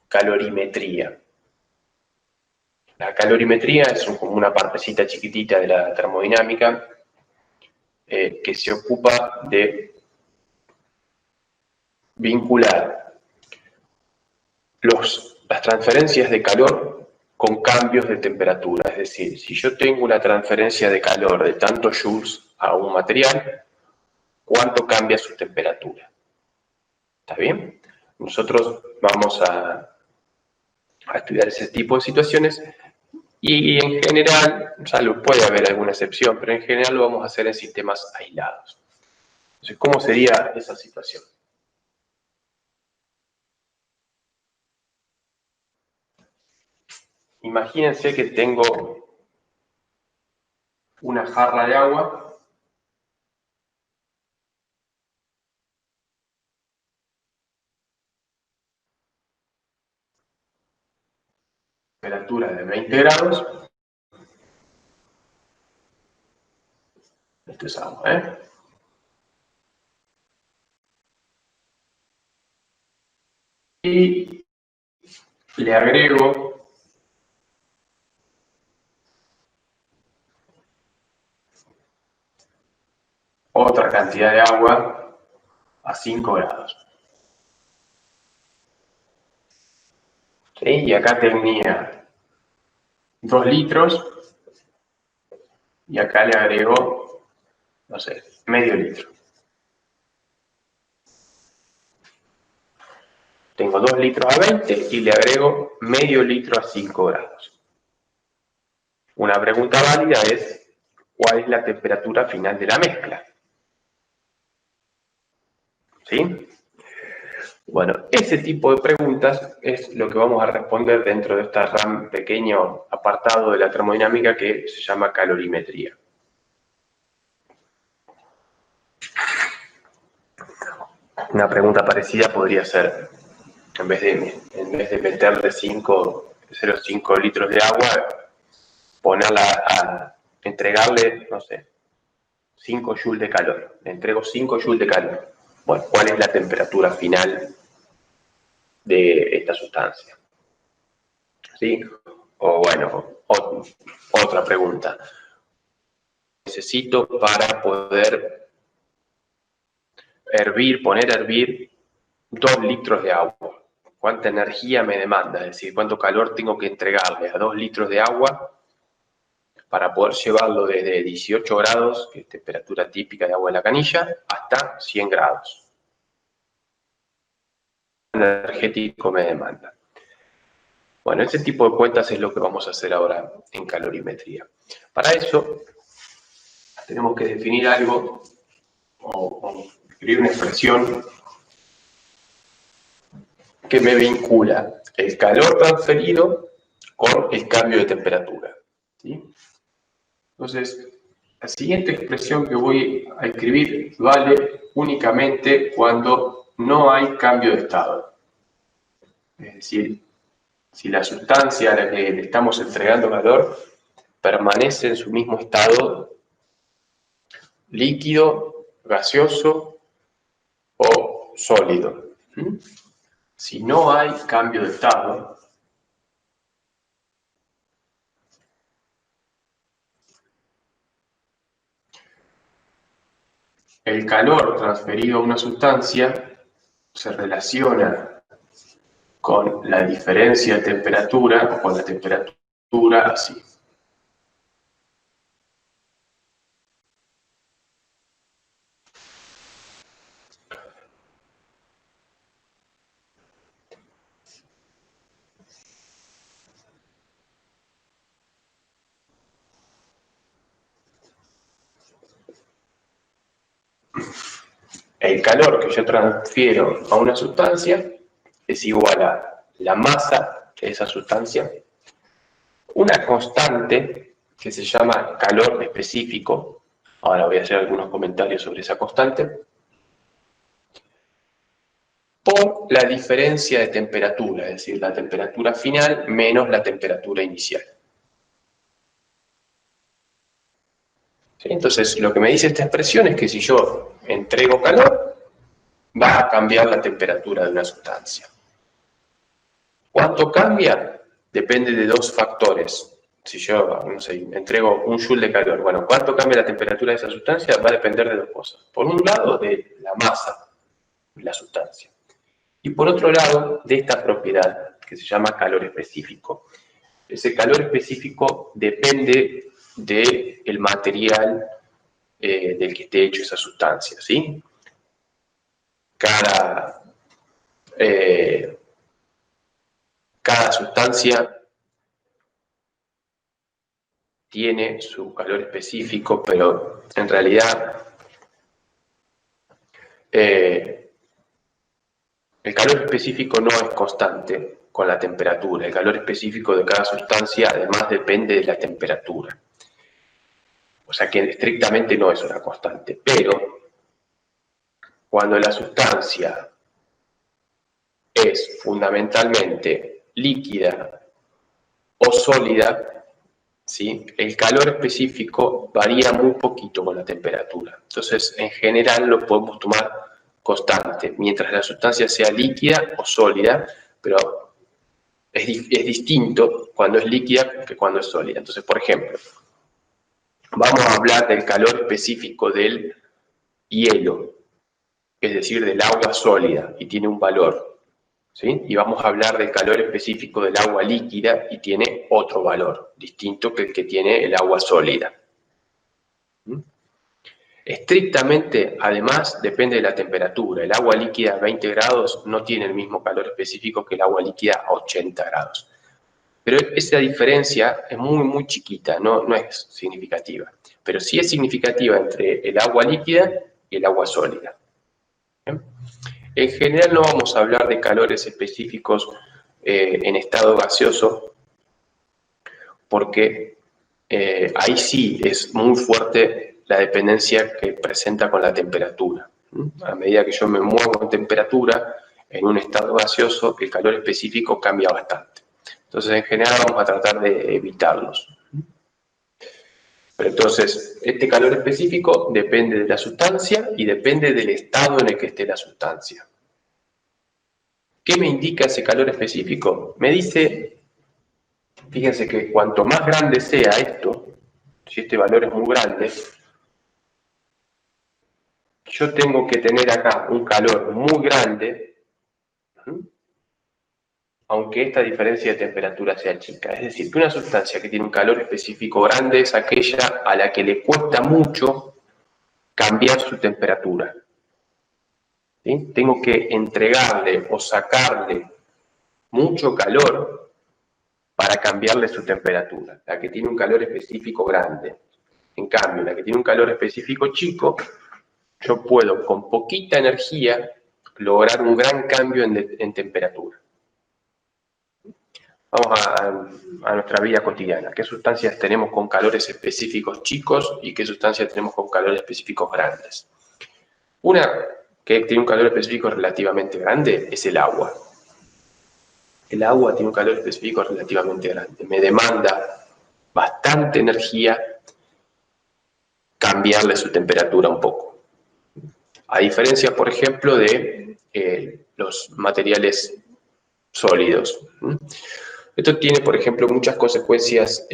calorimetría. La calorimetría es como una partecita chiquitita de la termodinámica que se ocupa de vincular las transferencias de calor con cambios de temperatura. Es decir, si yo tengo una transferencia de calor de tantos joules a un material, ¿cuánto cambia su temperatura? ¿Está bien? Nosotros vamos a estudiar ese tipo de situaciones y en general, salvo puede haber alguna excepción, pero en general lo vamos a hacer en sistemas aislados. Entonces, ¿cómo sería esa situación? Imagínense que tengo una jarra de agua temperatura de 20 grados. Esto es agua, Y le agrego otra cantidad de agua a 5 grados. ¿Sí? Y acá tenía 2 litros y acá le agrego, no sé, medio litro. Tengo 2 litros a 20 y le agrego medio litro a 5 grados. Una pregunta válida es, ¿cuál es la temperatura final de la mezcla? ¿Sí? Bueno, ese tipo de preguntas es lo que vamos a responder dentro de este pequeño apartado de la termodinámica que se llama calorimetría. Una pregunta parecida podría ser, en vez de meterle 0,5 litros de agua, entregarle, no sé, 5 joules de calor. Le entrego 5 joules de calor. Bueno, ¿cuál es la temperatura final de esta sustancia? ¿Sí? O bueno, otra pregunta. Necesito para poder poner a hervir 2 litros de agua. ¿Cuánta energía me demanda? Es decir, ¿cuánto calor tengo que entregarle a 2 litros de agua para poder llevarlo desde 18 grados, que es temperatura típica de agua de la canilla, hasta 100 grados? Energético me demanda. Bueno, ese tipo de cuentas es lo que vamos a hacer ahora en calorimetría. Para eso tenemos que definir algo, o o escribir una expresión que me vincula el calor transferido con el cambio de temperatura, ¿sí? Entonces, la siguiente expresión que voy a escribir vale únicamente cuando no hay cambio de estado. Es decir, si la sustancia a la que le estamos entregando calor permanece en su mismo estado líquido, gaseoso o sólido. Si no hay cambio de estado, el calor transferido a una sustancia se relaciona con la diferencia de temperatura o con la temperatura así. El calor que yo transfiero a una sustancia es igual a la masa de esa sustancia, una constante que se llama calor específico. Ahora voy a hacer algunos comentarios sobre esa constante, por la diferencia de temperatura, es decir, la temperatura final menos la temperatura inicial. ¿Sí? Entonces, lo que me dice esta expresión es que si yo entrego calor, va a cambiar la temperatura de una sustancia. ¿Cuánto cambia? Depende de dos factores. Si yo, no sé, entrego un joule de calor, bueno, ¿cuánto cambia la temperatura de esa sustancia? Va a depender de dos cosas. Por un lado, de la masa de la sustancia. Y por otro lado, de esta propiedad que se llama calor específico. Ese calor específico depende del material del que esté hecho esa sustancia, ¿sí? Cada sustancia tiene su calor específico, pero en realidad el calor específico no es constante con la temperatura. El calor específico de cada sustancia además depende de la temperatura. O sea que estrictamente no es una constante. Pero cuando la sustancia es fundamentalmente líquida o sólida, ¿sí? El calor específico varía muy poquito con la temperatura. Entonces, en general lo podemos tomar constante, mientras la sustancia sea líquida o sólida, pero es distinto cuando es líquida que cuando es sólida. Entonces, por ejemplo, vamos a hablar del calor específico del hielo, es decir, del agua sólida, y tiene un valor, ¿sí? Y vamos a hablar del calor específico del agua líquida y tiene otro valor, distinto que el que tiene el agua sólida. Estrictamente, además, depende de la temperatura. El agua líquida a 20 grados no tiene el mismo calor específico que el agua líquida a 80 grados. Pero esa diferencia es muy, muy chiquita, no es significativa. Pero sí es significativa entre el agua líquida y el agua sólida. ¿Bien? En general no vamos a hablar de calores específicos en estado gaseoso, porque ahí sí es muy fuerte la dependencia que presenta con la temperatura. A medida que yo me muevo en temperatura, en un estado gaseoso, el calor específico cambia bastante. Entonces, en general vamos a tratar de evitarlos. Pero entonces, este calor específico depende de la sustancia y depende del estado en el que esté la sustancia. ¿Qué me indica ese calor específico? Me dice, fíjense que cuanto más grande sea esto, si este valor es muy grande, yo tengo que tener acá un calor muy grande, aunque esta diferencia de temperatura sea chica. Es decir, que una sustancia que tiene un calor específico grande es aquella a la que le cuesta mucho cambiar su temperatura. ¿Sí? Tengo que entregarle o sacarle mucho calor para cambiarle su temperatura, la que tiene un calor específico grande. En cambio, la que tiene un calor específico chico yo puedo con poquita energía lograr un gran cambio en temperatura. Vamos a nuestra vida cotidiana. ¿Qué sustancias tenemos con calores específicos chicos y qué sustancias tenemos con calores específicos grandes? Una que tiene un calor específico relativamente grande es el agua. El agua tiene un calor específico relativamente grande. Me demanda bastante energía cambiarle su temperatura un poco. A diferencia, por ejemplo, de los materiales sólidos. Esto tiene, por ejemplo, muchas consecuencias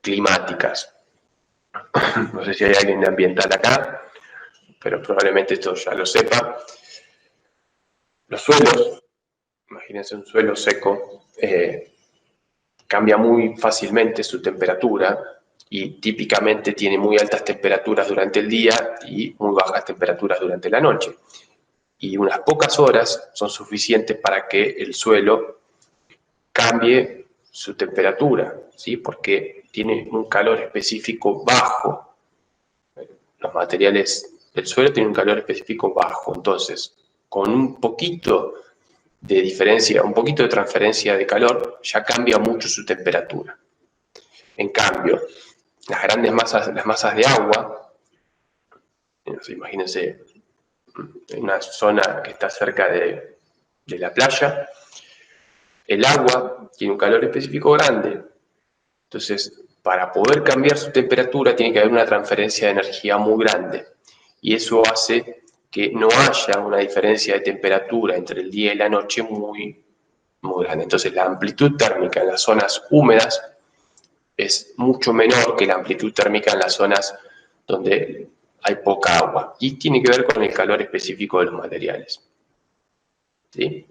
climáticas. No sé si hay alguien de ambiental acá, pero probablemente esto ya lo sepa. Los suelos, imagínense un suelo seco, cambia muy fácilmente su temperatura y típicamente tiene muy altas temperaturas durante el día y muy bajas temperaturas durante la noche. Y unas pocas horas son suficientes para que el suelo cambie su temperatura, ¿sí? Porque tiene un calor específico bajo. Los materiales del suelo tienen un calor específico bajo, entonces con un poquito de diferencia, un poquito de transferencia de calor, ya cambia mucho su temperatura. En cambio, las grandes masas, las masas de agua, imagínense en una zona que está cerca de la playa, el agua tiene un calor específico grande. Entonces, para poder cambiar su temperatura tiene que haber una transferencia de energía muy grande. Y eso hace que no haya una diferencia de temperatura entre el día y la noche muy grande. Entonces, la amplitud térmica en las zonas húmedas es mucho menor que la amplitud térmica en las zonas donde hay poca agua. Y tiene que ver con el calor específico de los materiales. ¿Sí?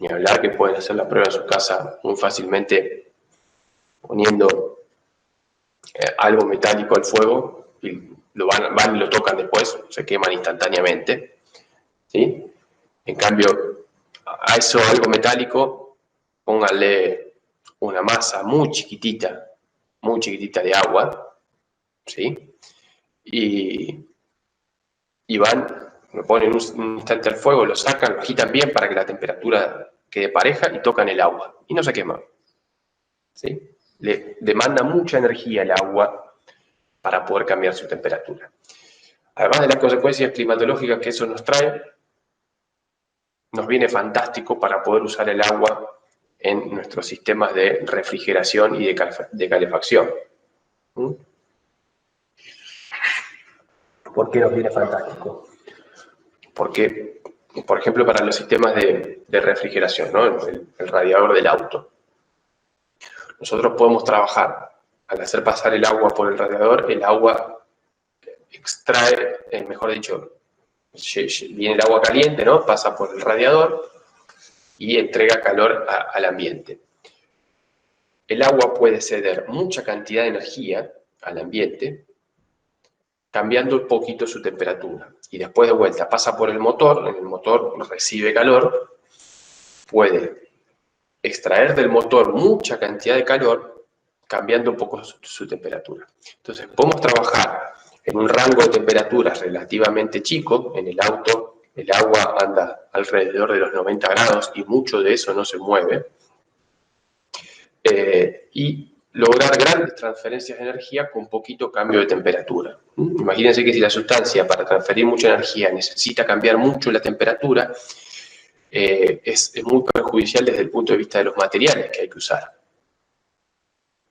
Ni hablar que pueden hacer la prueba en su casa muy fácilmente poniendo algo metálico al fuego y van y lo tocan después, se queman instantáneamente. ¿Sí? En cambio, a eso algo metálico, pónganle una masa muy chiquitita de agua, ¿sí? Y van, lo ponen un instante al fuego, lo sacan, lo agitan bien para que la temperatura quede pareja y tocan el agua y no se quema. ¿Sí? Le demanda mucha energía el agua para poder cambiar su temperatura. Además de las consecuencias climatológicas que eso nos trae, nos viene fantástico para poder usar el agua en nuestros sistemas de refrigeración y de calefacción. ¿Por qué nos viene fantástico? Porque, por ejemplo, para los sistemas de refrigeración, ¿no? el radiador del auto. Nosotros podemos trabajar, al hacer pasar el agua por el radiador, el agua extrae, mejor dicho, viene el agua caliente, ¿no? Pasa por el radiador y entrega calor al ambiente. El agua puede ceder mucha cantidad de energía al ambiente, cambiando un poquito su temperatura. Y después de vuelta pasa por el motor, en el motor recibe calor, puede extraer del motor mucha cantidad de calor, cambiando un poco su temperatura. Entonces, podemos trabajar en un rango de temperaturas relativamente chico. En el auto, el agua anda alrededor de los 90 grados y mucho de eso no se mueve. Y lograr grandes transferencias de energía con poquito cambio de temperatura. Imagínense que si la sustancia para transferir mucha energía necesita cambiar mucho la temperatura, es muy perjudicial desde el punto de vista de los materiales que hay que usar.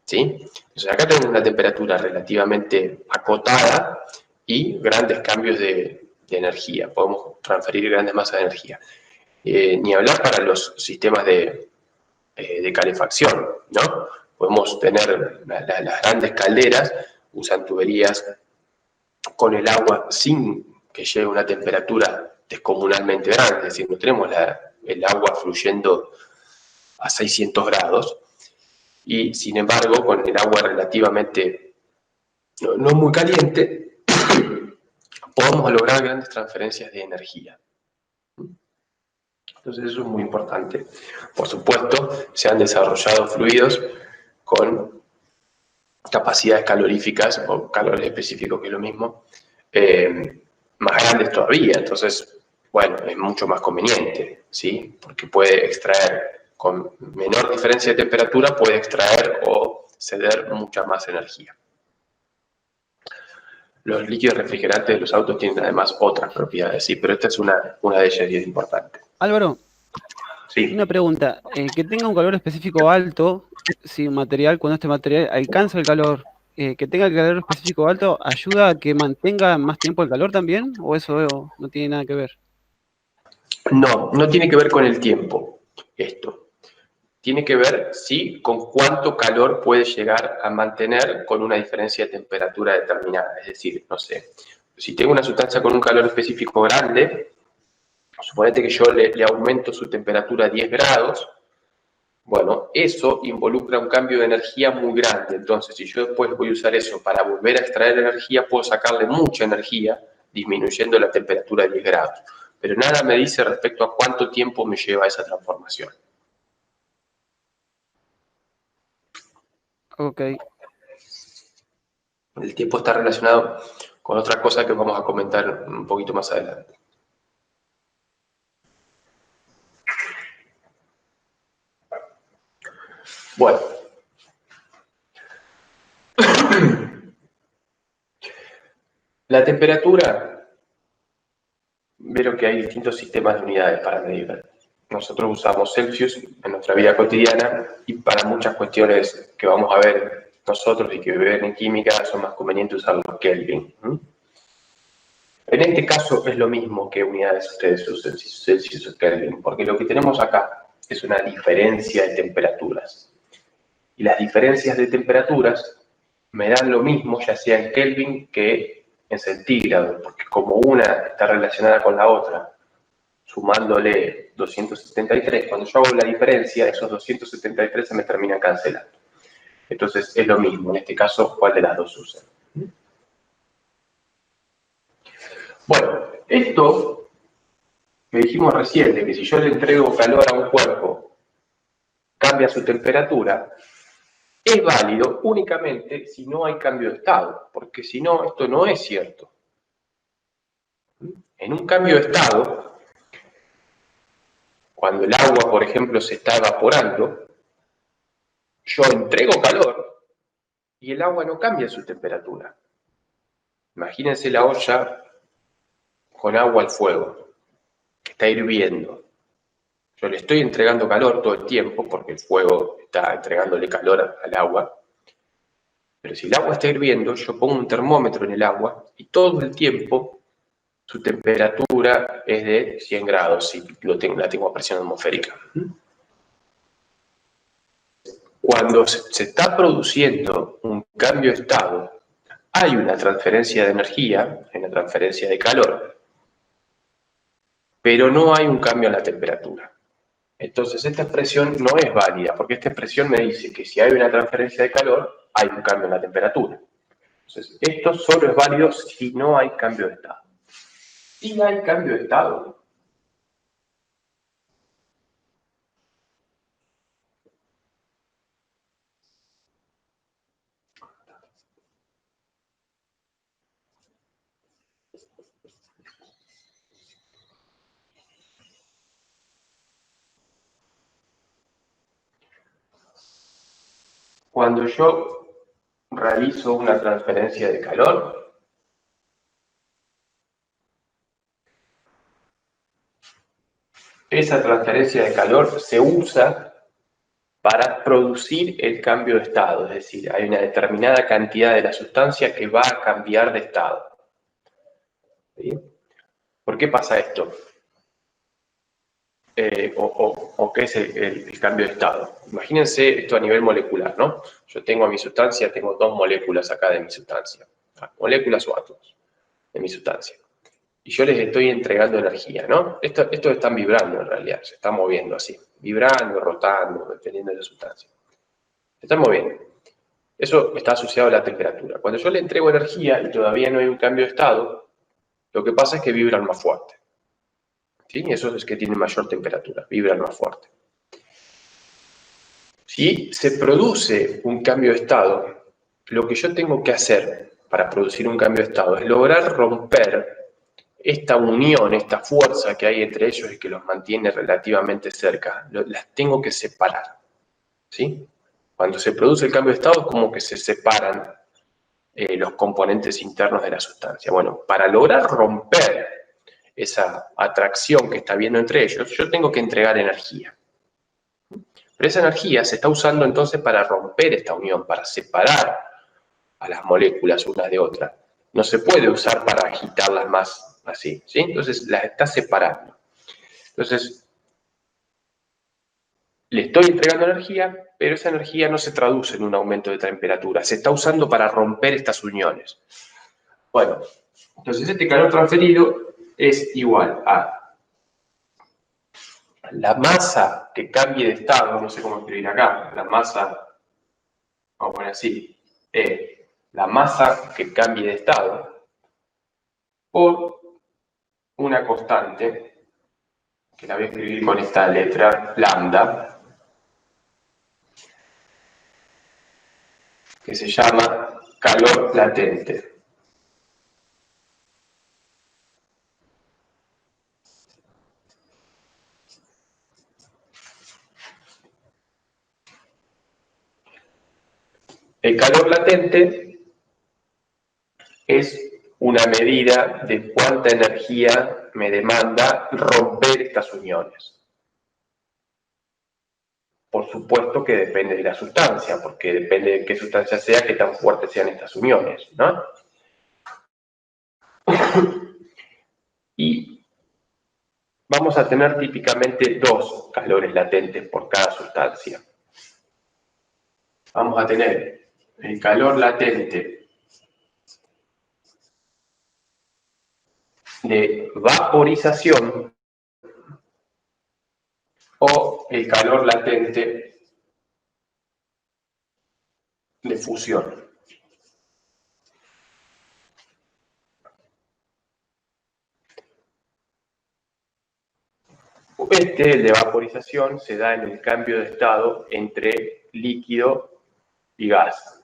¿Sí? Entonces acá tenemos una temperatura relativamente acotada y grandes cambios de energía. Podemos transferir grandes masas de energía. Ni hablar para los sistemas de calefacción, ¿no? Podemos tener las grandes calderas, usan tuberías con el agua sin que llegue a una temperatura descomunalmente grande, es decir, no tenemos el agua fluyendo a 600 grados, y sin embargo, con el agua relativamente no muy caliente, podemos lograr grandes transferencias de energía. Entonces eso es muy importante. Por supuesto, se han desarrollado fluidos con capacidades caloríficas o calores específicos, que es lo mismo, más grandes todavía. Entonces, bueno, es mucho más conveniente, ¿sí? Porque puede extraer, con menor diferencia de temperatura, puede extraer o ceder mucha más energía. Los líquidos refrigerantes de los autos tienen además otras propiedades, sí, pero esta es una de ellas y es importante. Álvaro, Sí. una pregunta. Que tenga un calor específico alto, si un material, cuando este material alcanza el calor, que tenga el calor específico alto, ¿ayuda a que mantenga más tiempo el calor también? ¿O eso no tiene nada que ver? No, no tiene que ver con el tiempo esto. Tiene que ver, sí, con cuánto calor puede llegar a mantener con una diferencia de temperatura determinada. Es decir, no sé, si tengo una sustancia con un calor específico grande, suponete que yo le aumento su temperatura a 10 grados, bueno, eso involucra un cambio de energía muy grande. Entonces, si yo después voy a usar eso para volver a extraer energía, puedo sacarle mucha energía disminuyendo la temperatura a 10 grados. Pero nada me dice respecto a cuánto tiempo me lleva esa transformación. Ok. El tiempo está relacionado con otra cosa que vamos a comentar un poquito más adelante. Bueno. La temperatura, vieron que hay distintos sistemas de unidades para medirla. Nosotros usamos Celsius en nuestra vida cotidiana y para muchas cuestiones que vamos a ver nosotros y que ven en química son más convenientes usar los Kelvin. En este caso es lo mismo que unidades ustedes usen, Celsius o Kelvin, porque lo que tenemos acá es una diferencia de temperaturas. Y las diferencias de temperaturas me dan lo mismo, ya sea en Kelvin que en centígrados, porque como una está relacionada con la otra, sumándole 273, cuando yo hago la diferencia, esos 273 se me terminan cancelando. Entonces es lo mismo, en este caso, ¿cuál de las dos usan? Bueno, esto que dijimos recién, de que si yo le entrego calor a un cuerpo, cambia su temperatura, es válido únicamente si no hay cambio de estado, porque si no, esto no es cierto. En un cambio de estado, cuando el agua, por ejemplo, se está evaporando, yo entrego calor y el agua no cambia su temperatura. Imagínense la olla con agua al fuego, que está hirviendo. Yo le estoy entregando calor todo el tiempo porque el fuego está entregándole calor al agua. Pero si el agua está hirviendo, yo pongo un termómetro en el agua y todo el tiempo su temperatura es de 100 grados si la tengo a presión atmosférica. Cuando se está produciendo un cambio de estado, hay una transferencia de energía, hay una transferencia de calor, pero no hay un cambio en la temperatura. Entonces esta expresión no es válida, porque esta expresión me dice que si hay una transferencia de calor, hay un cambio en la temperatura. Entonces esto solo es válido si no hay cambio de estado. Si hay cambio de estado, cuando yo realizo una transferencia de calor, esa transferencia de calor se usa para producir el cambio de estado, es decir, hay una determinada cantidad de la sustancia que va a cambiar de estado. ¿Sí? ¿Por qué pasa esto? ¿O qué es el cambio de estado? Imagínense esto a nivel molecular, ¿no? Yo tengo a mi sustancia, tengo dos moléculas acá de mi sustancia, moléculas o átomos de mi sustancia. Y yo les estoy entregando energía, ¿no? Estos están vibrando en realidad, se están moviendo así, vibrando, rotando, dependiendo de la sustancia. Se están moviendo. Eso está asociado a la temperatura. Cuando yo le entrego energía y todavía no hay un cambio de estado, lo que pasa es que vibran más fuerte. ¿Sí? Eso es que tienen mayor temperatura, vibran más fuerte. Si se produce un cambio de estado, lo que yo tengo que hacer para producir un cambio de estado es lograr romper esta unión, esta fuerza que hay entre ellos y que los mantiene relativamente cerca. Las tengo que separar, ¿sí? Cuando se produce el cambio de estado es como que se separan los componentes internos de la sustancia. Bueno, para lograr romper esa atracción que está habiendo entre ellos, yo tengo que entregar energía. Pero esa energía se está usando entonces para romper esta unión, para separar a las moléculas unas de otras. No se puede usar para agitarlas más así, ¿sí? Entonces las está separando. Entonces, le estoy entregando energía, pero esa energía no se traduce en un aumento de temperatura. Se está usando para romper estas uniones. Bueno, entonces este calor transferido es igual a la masa que cambie de estado, no sé cómo escribir acá, la masa, vamos a poner así, la masa que cambie de estado, por una constante, que la voy a escribir con esta letra lambda, que se llama calor latente. El calor latente es una medida de cuánta energía me demanda romper estas uniones. Por supuesto que depende de la sustancia, porque depende de qué sustancia sea, qué tan fuertes sean estas uniones, ¿no? Y vamos a tener típicamente dos calores latentes por cada sustancia. Vamos a tener el calor latente de vaporización o el calor latente de fusión. El de vaporización, se da en el cambio de estado entre líquido y gas,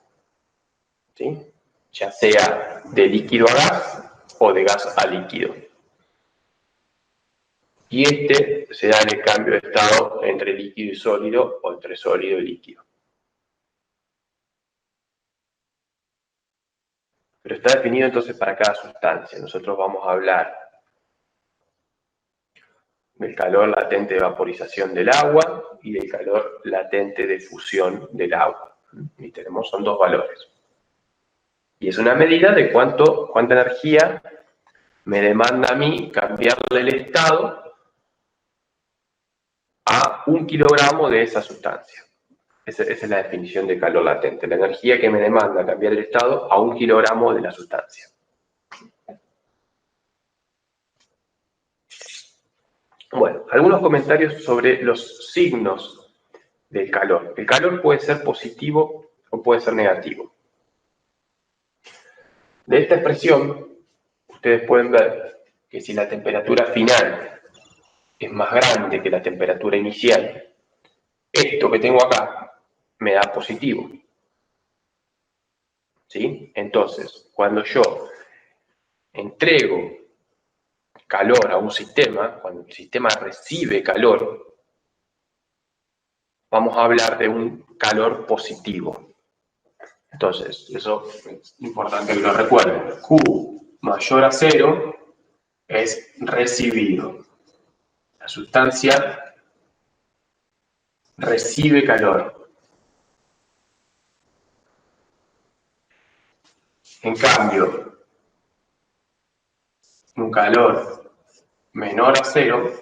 ¿sí? Ya sea de líquido a gas o de gas a líquido. Y este se da en el cambio de estado entre líquido y sólido o entre sólido y líquido. Pero está definido entonces para cada sustancia. Nosotros vamos a hablar del calor latente de vaporización del agua y del calor latente de fusión del agua. Y son dos valores. Y es una medida de cuánta energía me demanda a mí cambiarle el estado a 1 kilogramo de esa sustancia. Esa es la definición de calor latente, la energía que me demanda cambiar el estado a 1 kilogramo de la sustancia. Bueno, algunos comentarios sobre los signos del calor. El calor puede ser positivo o puede ser negativo. De esta expresión, ustedes pueden ver que si la temperatura final es más grande que la temperatura inicial, esto que tengo acá me da positivo. ¿Sí? Entonces, cuando yo entrego calor a un sistema, cuando el sistema recibe calor, vamos a hablar de un calor positivo. Entonces, eso es importante que lo recuerden. Q mayor a 0 es recibido. La sustancia recibe calor. En cambio, un calor menor a 0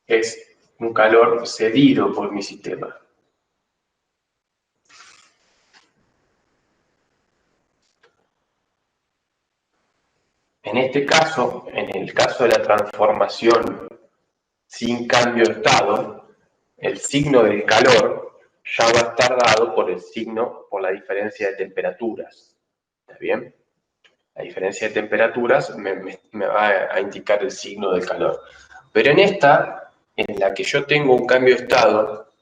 es un calor cedido por mi sistema. En este caso, en el caso de la transformación sin cambio de estado, el signo del calor ya va a estar dado por el signo, por la diferencia de temperaturas. ¿Está bien? La diferencia de temperaturas me va a indicar el signo del calor. Pero en esta, en la que yo tengo un cambio de estado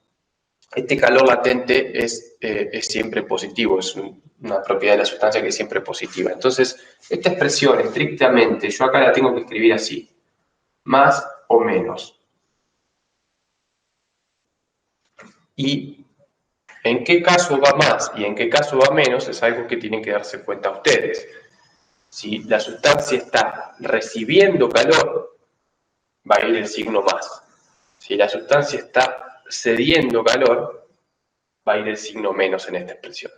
Este calor latente es siempre positivo, es una propiedad de la sustancia que es siempre positiva. Entonces, esta expresión estrictamente, yo acá la tengo que escribir así, más o menos. Y en qué caso va más y en qué caso va menos es algo que tienen que darse cuenta ustedes. Si la sustancia está recibiendo calor, va a ir el signo más. Si la sustancia está cediendo calor, va a ir el signo menos en esta expresión.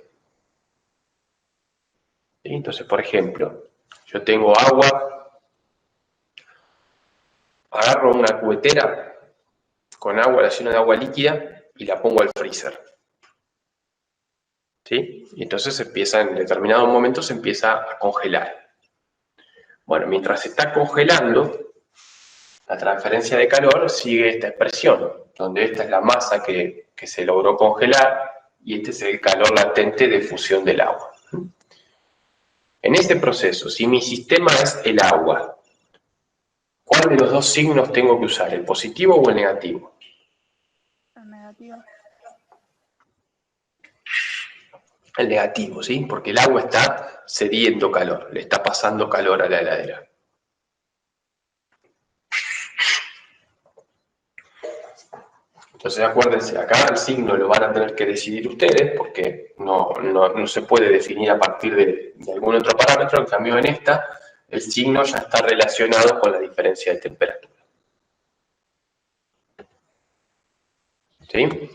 ¿Sí? Entonces, por ejemplo, yo tengo agua, agarro una cubetera con agua, la lleno de agua líquida y la pongo al freezer. ¿Sí? Y entonces en determinados momentos se empieza a congelar. Bueno, mientras se está congelando, la transferencia de calor sigue esta expresión, donde esta es la masa que se logró congelar y este es el calor latente de fusión del agua. En este proceso, si mi sistema es el agua, ¿cuál de los dos signos tengo que usar, el positivo o el negativo? El negativo. El negativo, ¿sí? Porque el agua está cediendo calor, le está pasando calor a la heladera. Entonces acuérdense, acá el signo lo van a tener que decidir ustedes porque no se puede definir a partir de algún otro parámetro. En cambio, en esta, el signo ya está relacionado con la diferencia de temperatura. ¿Sí?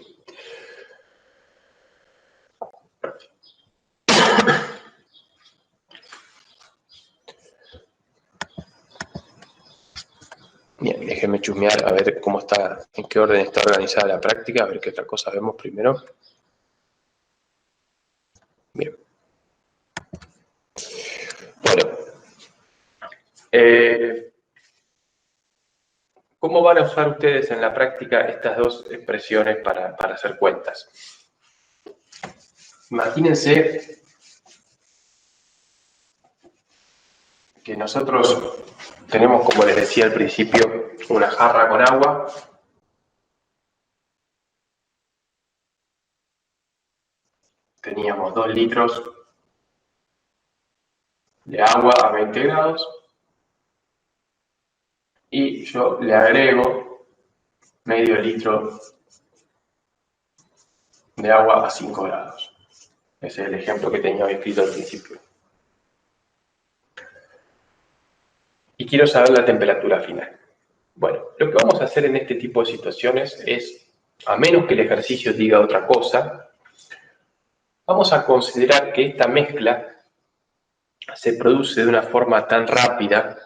Bien, déjenme chusmear a ver cómo está, en qué orden está organizada la práctica, a ver qué otra cosa vemos primero. Bien. Bueno. ¿Cómo van a usar ustedes en la práctica estas dos expresiones para hacer cuentas? Imagínense que nosotros tenemos, como les decía al principio, una jarra con agua. Teníamos 2 litros de agua a 20 grados. Y yo le agrego medio litro de agua a 5 grados. Ese es el ejemplo que tenía escrito al principio. Y quiero saber la temperatura final. Bueno, lo que vamos a hacer en este tipo de situaciones es, a menos que el ejercicio diga otra cosa, vamos a considerar que esta mezcla se produce de una forma tan rápida,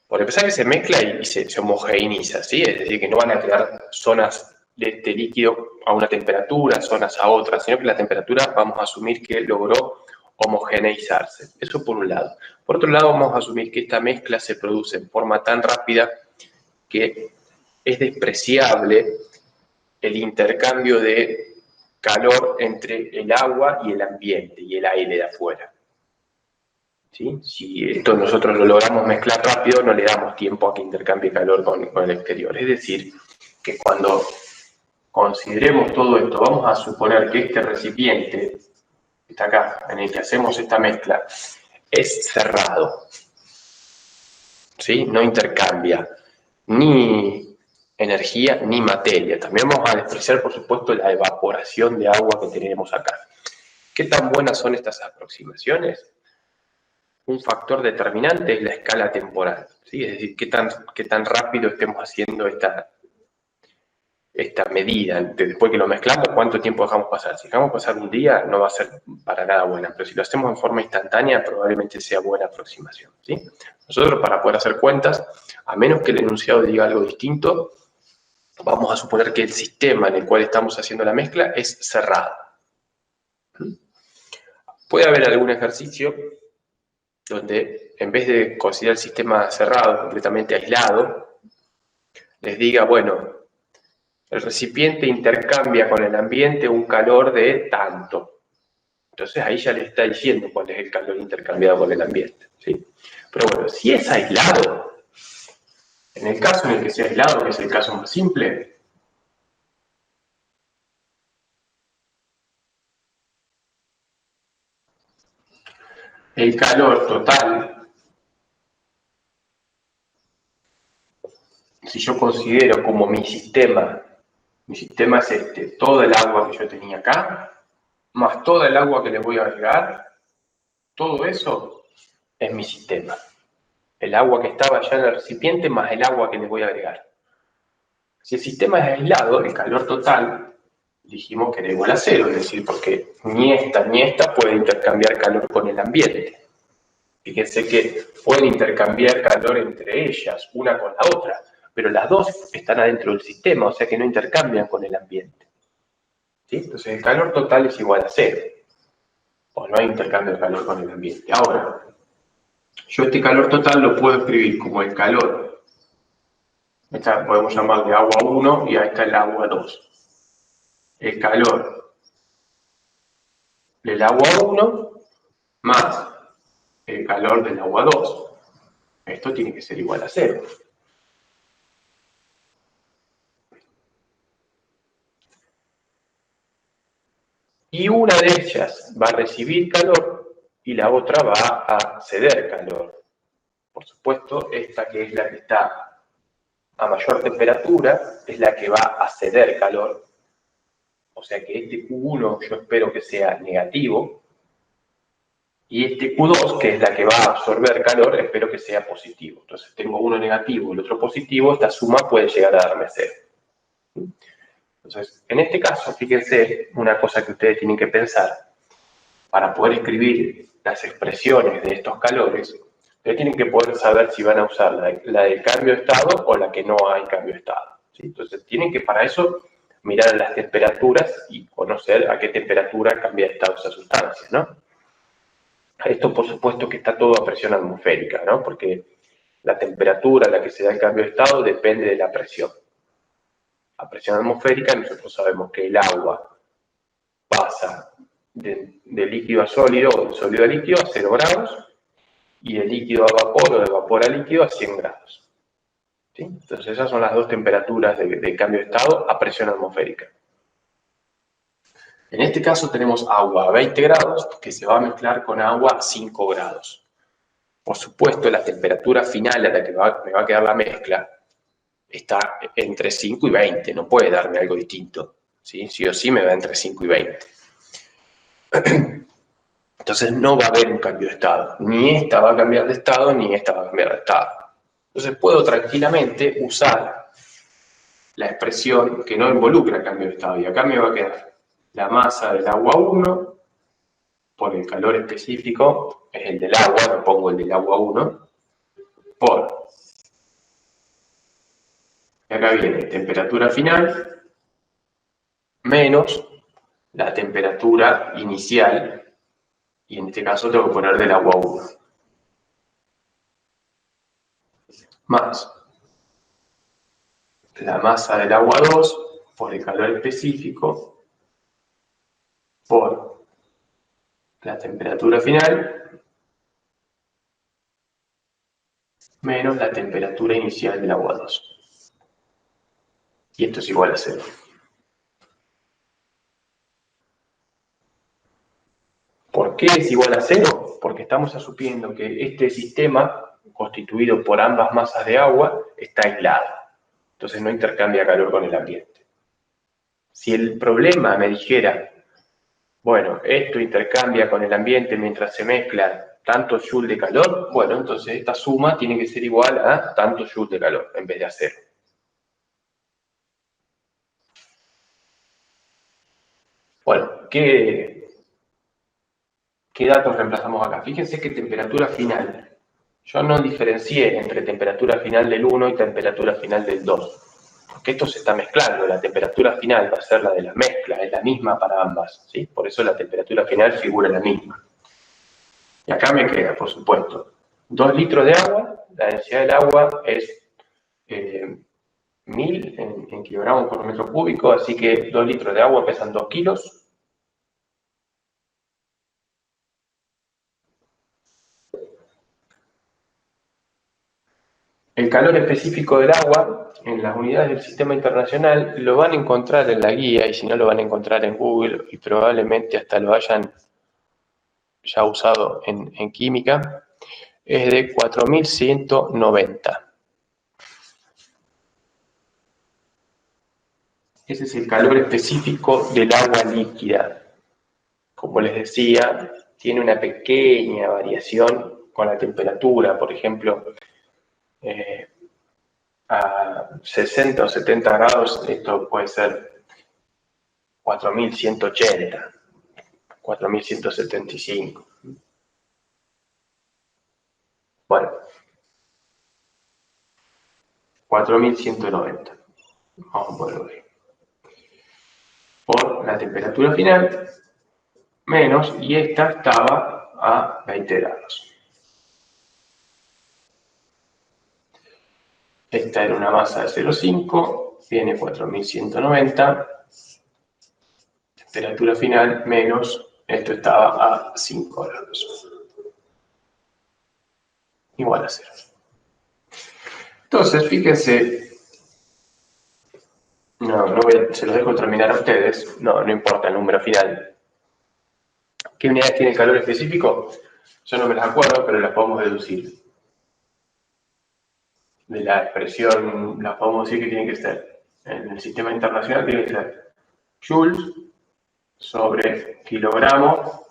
por empezar que se mezcla y se homogeneiza, ¿sí? Es decir, que no van a quedar zonas de este líquido a una temperatura, zonas a otra, sino que la temperatura vamos a asumir que logró homogeneizarse. Eso por un lado. Por otro lado, vamos a asumir que esta mezcla se produce en forma tan rápida que es despreciable el intercambio de calor entre el agua y el ambiente y el aire de afuera. ¿Sí? Si esto nosotros lo logramos mezclar rápido, no le damos tiempo a que intercambie calor con el exterior. Es decir, que cuando consideremos todo esto, vamos a suponer que este recipiente, que está acá, en el que hacemos esta mezcla, es cerrado. ¿Sí? No intercambia ni energía ni materia. También vamos a despreciar, por supuesto, la evaporación de agua que tenemos acá. ¿Qué tan buenas son estas aproximaciones? Un factor determinante es la escala temporal, ¿sí? Es decir, qué tan rápido estemos haciendo esta medida. Después que lo mezclamos, ¿cuánto tiempo dejamos pasar? Si dejamos pasar un día, no va a ser para nada buena, pero si lo hacemos en forma instantánea, probablemente sea buena aproximación, ¿sí? Nosotros, para poder hacer cuentas, a menos que el enunciado diga algo distinto, vamos a suponer que el sistema en el cual estamos haciendo la mezcla es cerrado. Puede haber algún ejercicio donde, en vez de considerar el sistema cerrado, completamente aislado, les diga, bueno, el recipiente intercambia con el ambiente un calor de tanto. Entonces ahí ya le está diciendo cuál es el calor intercambiado con el ambiente, ¿sí? Pero bueno, si es aislado, en el caso en el que sea aislado, que es el caso más simple, el calor total, si yo considero como mi sistema es este, todo el agua que yo tenía acá, más toda el agua que le voy a agregar, todo eso es mi sistema. El agua que estaba ya en el recipiente más el agua que le voy a agregar. Si el sistema es aislado, el calor total, dijimos que era igual a cero, es decir, porque ni esta puede intercambiar calor con el ambiente. Fíjense que pueden intercambiar calor entre ellas, una con la otra, pero las dos están adentro del sistema, o sea que no intercambian con el ambiente. ¿Sí? Entonces el calor total es igual a cero, o no hay intercambio de calor con el ambiente. Ahora, yo este calor total lo puedo escribir como el calor, esta podemos llamarle agua 1 y ahí está el agua 2. El calor del agua 1 más el calor del agua 2. Esto tiene que ser igual a 0. Y una de ellas va a recibir calor y la otra va a ceder calor. Por supuesto, esta que es la que está a mayor temperatura es la que va a ceder calor. O sea que este Q1 yo espero que sea negativo. Y este Q2, que es la que va a absorber calor, espero que sea positivo. Entonces tengo uno negativo y el otro positivo, esta suma puede llegar a darme 0. Entonces, en este caso, fíjense una cosa que ustedes tienen que pensar. Para poder escribir las expresiones de estos calores, ustedes tienen que poder saber si van a usar la del cambio de estado o la que no hay cambio de estado. ¿Sí? Entonces, tienen que para eso mirar las temperaturas y conocer a qué temperatura cambia de estado esa sustancia, ¿no? Esto, por supuesto, que está todo a presión atmosférica, ¿no? Porque la temperatura a la que se da el cambio de estado depende de la presión. A presión atmosférica nosotros sabemos que el agua pasa de líquido a sólido o de sólido a líquido a 0 grados y de líquido a vapor o de vapor a líquido a 100 grados. ¿Sí? Entonces esas son las dos temperaturas de cambio de estado a presión atmosférica. En este caso tenemos agua a 20 grados que se va a mezclar con agua a 5 grados. Por supuesto, la temperatura final a la que me va a quedar la mezcla está entre 5 y 20, no puede darme algo distinto. ¿Sí? Sí o sí me da entre 5 y 20. Entonces no va a haber un cambio de estado. Ni esta va a cambiar de estado, ni esta va a cambiar de estado. Entonces puedo tranquilamente usar la expresión que no involucra cambio de estado. Y acá me va a quedar la masa del agua 1 por el calor específico, es el del agua, me pongo el del agua 1, por, y acá viene temperatura final, menos la temperatura inicial, y en este caso tengo que poner del agua 1, más la masa del agua 2 por el calor específico, por la temperatura final, menos la temperatura inicial del agua 2. Y esto es igual a 0. ¿Por qué es igual a 0? Porque estamos asumiendo que este sistema, constituido por ambas masas de agua, está aislado. Entonces no intercambia calor con el ambiente. Si el problema me dijera, bueno, esto intercambia con el ambiente mientras se mezclan tantos joules de calor, bueno, entonces esta suma tiene que ser igual a tantos joules de calor, en vez de a 0. Bueno, ¿qué datos reemplazamos acá? Fíjense que temperatura final. Yo no diferencié entre temperatura final del 1 y temperatura final del 2. Porque esto se está mezclando. La temperatura final va a ser la de la mezcla, es la misma para ambas. ¿Sí? Por eso la temperatura final figura la misma. Y acá me queda, por supuesto, 2 litros de agua. La densidad del agua es 1000 en kilogramos por metro cúbico. Así que 2 litros de agua pesan 2 kilos. El calor específico del agua en las unidades del sistema internacional lo van a encontrar en la guía y si no lo van a encontrar en Google y probablemente hasta lo hayan ya usado en química, es de 4190. Ese es el calor específico del agua líquida. Como les decía, tiene una pequeña variación con la temperatura. Por ejemplo, a 60 o 70 grados, esto puede ser 4180, 4175. Bueno, 4190. Vamos a ponerlo ahí. Por la temperatura final, menos, y esta estaba a 20 grados. Esta era una masa de 0,5, viene 4190. Temperatura final menos, esto estaba a 5 grados. Igual a 0. Entonces, fíjense, se los dejo terminar a ustedes, no importa el número final. ¿Qué unidades tiene el calor específico? Yo no me las acuerdo, pero las podemos deducir. De la expresión, las podemos decir que tienen que ser, en el sistema internacional tiene que ser joules sobre kilogramo,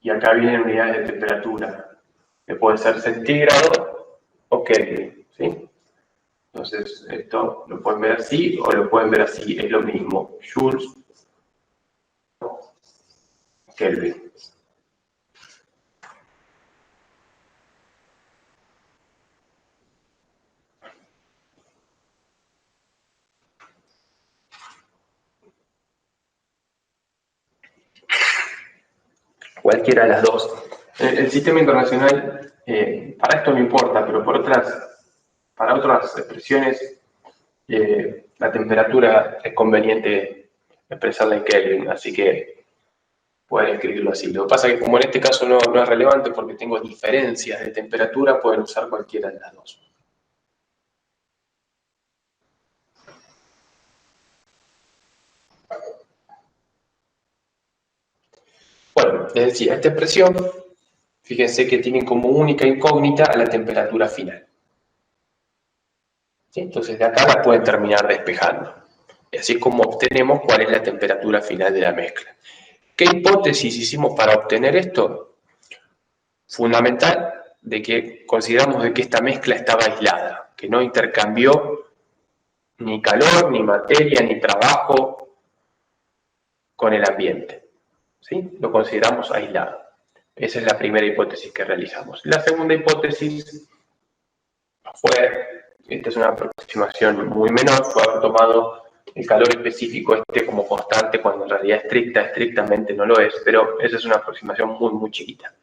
y acá vienen unidades de temperatura, que puede ser centígrado o Kelvin, ¿sí? Entonces, esto lo pueden ver así o lo pueden ver así, es lo mismo, joules, Kelvin. Cualquiera de las dos. El sistema internacional, para esto no importa, pero para otras expresiones, la temperatura es conveniente expresarla en Kelvin, así que pueden escribirlo así. Lo que pasa es que como en este caso no es relevante porque tengo diferencias de temperatura, pueden usar cualquiera de las dos. Bueno, les decía, esta expresión, fíjense que tiene como única incógnita a la temperatura final. ¿Sí? Entonces de acá la pueden terminar despejando. Y así es como obtenemos cuál es la temperatura final de la mezcla. ¿Qué hipótesis hicimos para obtener esto? Fundamental, de que consideramos de que esta mezcla estaba aislada, que no intercambió ni calor, ni materia, ni trabajo con el ambiente. ¿Sí? Lo consideramos aislado. Esa es la primera hipótesis que realizamos. La segunda hipótesis fue, esta es una aproximación muy menor, fue haber tomado el calor específico como constante cuando en realidad estrictamente no lo es, pero esa es una aproximación muy chiquita.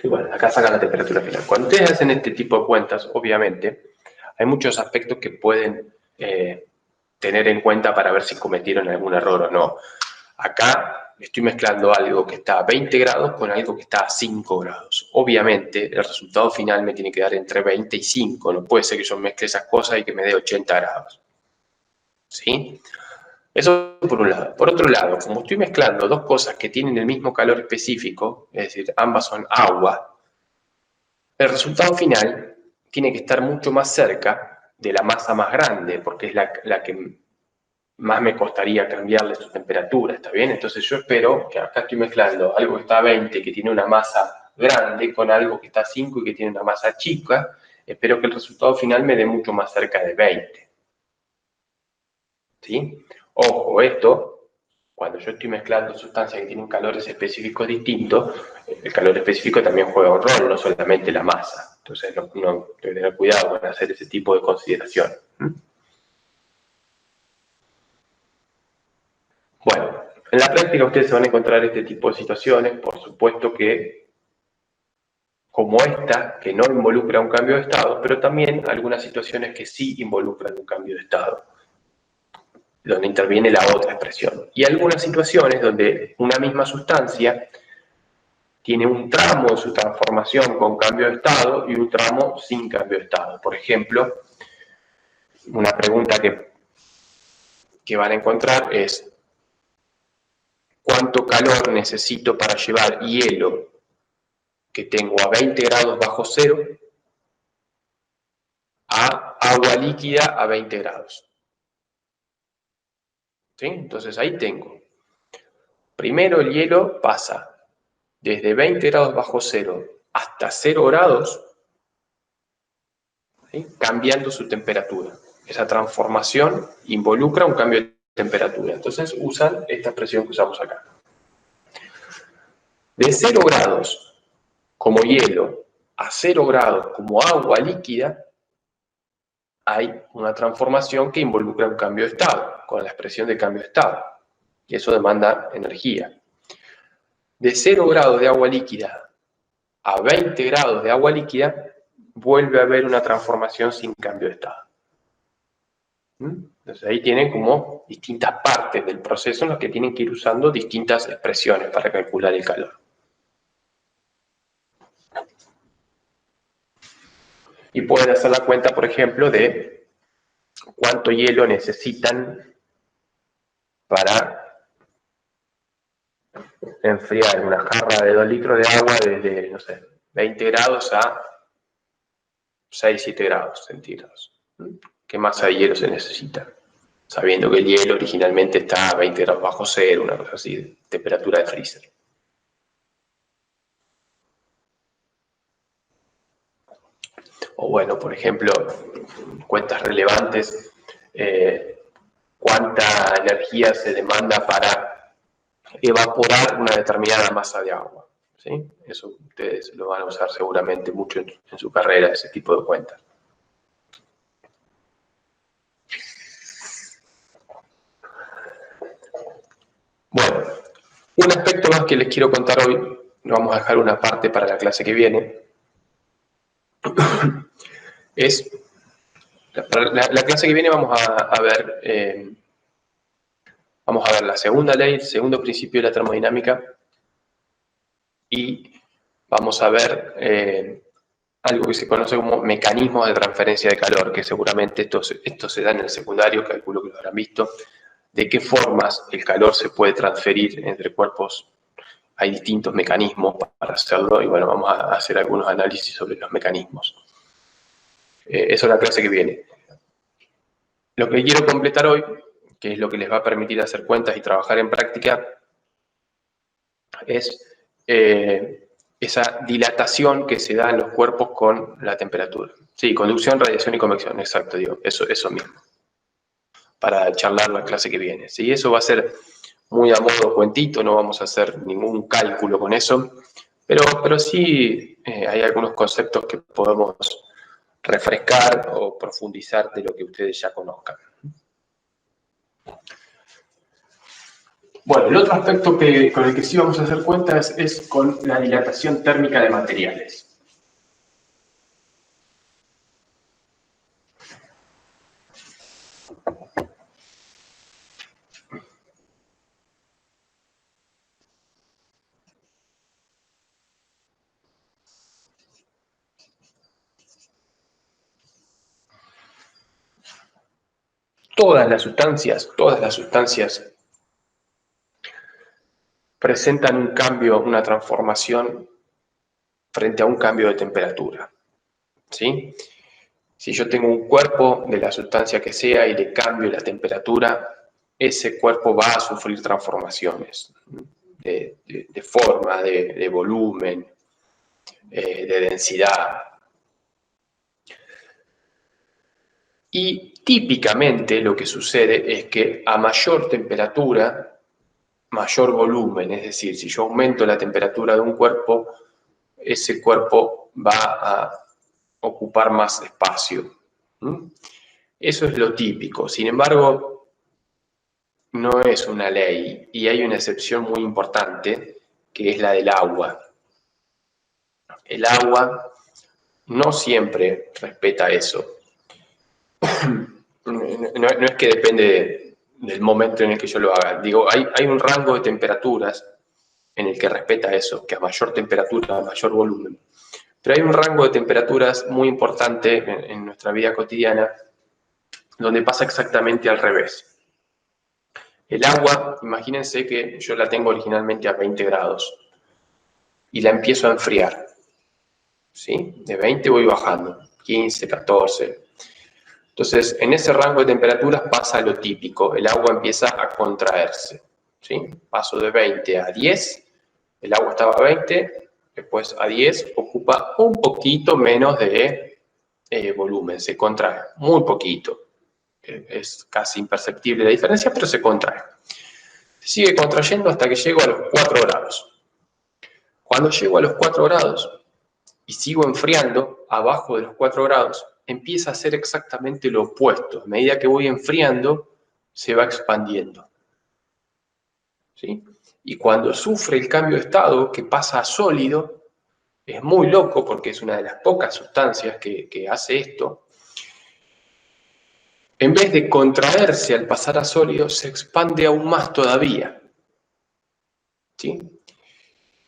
Y bueno, acá sacan la temperatura final. Cuando ustedes hacen este tipo de cuentas, obviamente, hay muchos aspectos que pueden tener en cuenta para ver si cometieron algún error o no. Acá estoy mezclando algo que está a 20 grados con algo que está a 5 grados. Obviamente, el resultado final me tiene que dar entre 20 y 5. No puede ser que yo mezcle esas cosas y que me dé 80 grados. ¿Sí? Eso por un lado. Por otro lado, como estoy mezclando dos cosas que tienen el mismo calor específico, es decir, ambas son agua, el resultado final tiene que estar mucho más cerca de la masa más grande, porque es la que más me costaría cambiarle su temperatura, ¿está bien? Entonces yo espero que acá estoy mezclando algo que está a 20, que tiene una masa grande, con algo que está a 5 y que tiene una masa chica. Espero que el resultado final me dé mucho más cerca de 20. ¿Sí? Ojo, esto, cuando yo estoy mezclando sustancias que tienen calores específicos distintos, el calor específico también juega un rol, no solamente la masa. Entonces no debe tener cuidado con hacer ese tipo de consideración. Bueno, en la práctica ustedes se van a encontrar este tipo de situaciones, por supuesto que como esta, que no involucra un cambio de estado, pero también algunas situaciones que sí involucran un cambio de estado, donde interviene la otra expresión. Y algunas situaciones donde una misma sustancia tiene un tramo de su transformación con cambio de estado y un tramo sin cambio de estado. Por ejemplo, una pregunta que van a encontrar es: cuánto calor necesito para llevar hielo que tengo a 20 grados bajo cero a agua líquida a 20 grados. ¿Sí? Entonces ahí tengo. Primero el hielo pasa desde 20 grados bajo cero hasta 0 grados, ¿sí? Cambiando su temperatura. Esa transformación involucra un cambio de temperatura. Entonces usan esta expresión que usamos acá. De 0 grados como hielo a 0 grados como agua líquida, hay una transformación que involucra un cambio de estado, con la expresión de cambio de estado. Y eso demanda energía. De 0 grados de agua líquida a 20 grados de agua líquida, vuelve a haber una transformación sin cambio de estado. Entonces ahí tienen como distintas partes del proceso en las que tienen que ir usando distintas expresiones para calcular el calor. Y pueden hacer la cuenta, por ejemplo, de cuánto hielo necesitan para enfriar una jarra de 2 litros de agua desde, no sé, 20 grados a 6-7 grados centígrados. ¿Qué masa de hielo se necesita? Sabiendo que el hielo originalmente está a 20 grados bajo cero, una cosa así, temperatura de freezer. O bueno, por ejemplo, cuentas relevantes, cuánta energía se demanda para evaporar una determinada masa de agua. ¿Sí? Eso ustedes lo van a usar seguramente mucho en su carrera, ese tipo de cuentas. Bueno, un aspecto más que les quiero contar hoy, lo vamos a dejar una parte para la clase que viene, es, para la clase que viene vamos a ver la segunda ley, el segundo principio de la termodinámica, y vamos a ver algo que se conoce como mecanismos de transferencia de calor, que seguramente esto se da en el secundario, calculo que lo habrán visto, de qué formas el calor se puede transferir entre cuerpos. Hay distintos mecanismos para hacerlo y bueno, vamos a hacer algunos análisis sobre los mecanismos. Eso es la clase que viene. Lo que quiero completar hoy, que es lo que les va a permitir hacer cuentas y trabajar en práctica, es esa dilatación que se da en los cuerpos con la temperatura. Sí, conducción, radiación y convección, exacto, digo, eso mismo. Para charlar la clase que viene. ¿Sí? Eso va a ser muy a modo cuentito, no vamos a hacer ningún cálculo con eso, pero sí hay algunos conceptos que podemos refrescar o profundizar de lo que ustedes ya conozcan. Bueno, el otro aspecto con el que sí vamos a hacer cuentas es con la dilatación térmica de materiales. Todas las sustancias presentan un cambio, una transformación frente a un cambio de temperatura. ¿Sí? Si yo tengo un cuerpo de la sustancia que sea y le cambio la temperatura, ese cuerpo va a sufrir transformaciones de forma, de volumen, de densidad. Y típicamente lo que sucede es que a mayor temperatura, mayor volumen, es decir, si yo aumento la temperatura de un cuerpo, ese cuerpo va a ocupar más espacio. Eso es lo típico. Sin embargo, no es una ley y hay una excepción muy importante que es la del agua. El agua no siempre respeta eso. No es que depende del momento en el que yo lo haga. Digo, hay un rango de temperaturas en el que respeta eso, que a mayor temperatura, a mayor volumen. Pero hay un rango de temperaturas muy importante en nuestra vida cotidiana donde pasa exactamente al revés. El agua, imagínense que yo la tengo originalmente a 20 grados y la empiezo a enfriar, ¿sí? De 20 voy bajando, 15, 14. Entonces, en ese rango de temperaturas pasa lo típico, el agua empieza a contraerse, ¿sí? Paso de 20 a 10, el agua estaba a 20, después a 10 ocupa un poquito menos de volumen, se contrae muy poquito. Es casi imperceptible la diferencia, pero se contrae. Se sigue contrayendo hasta que llego a los 4 grados. Cuando llego a los 4 grados y sigo enfriando, abajo de los 4 grados, empieza a ser exactamente lo opuesto. A medida que voy enfriando, se va expandiendo, ¿sí? Y cuando sufre el cambio de estado, que pasa a sólido, es muy loco porque es una de las pocas sustancias que hace esto. En vez de contraerse al pasar a sólido, se expande aún más todavía, ¿sí?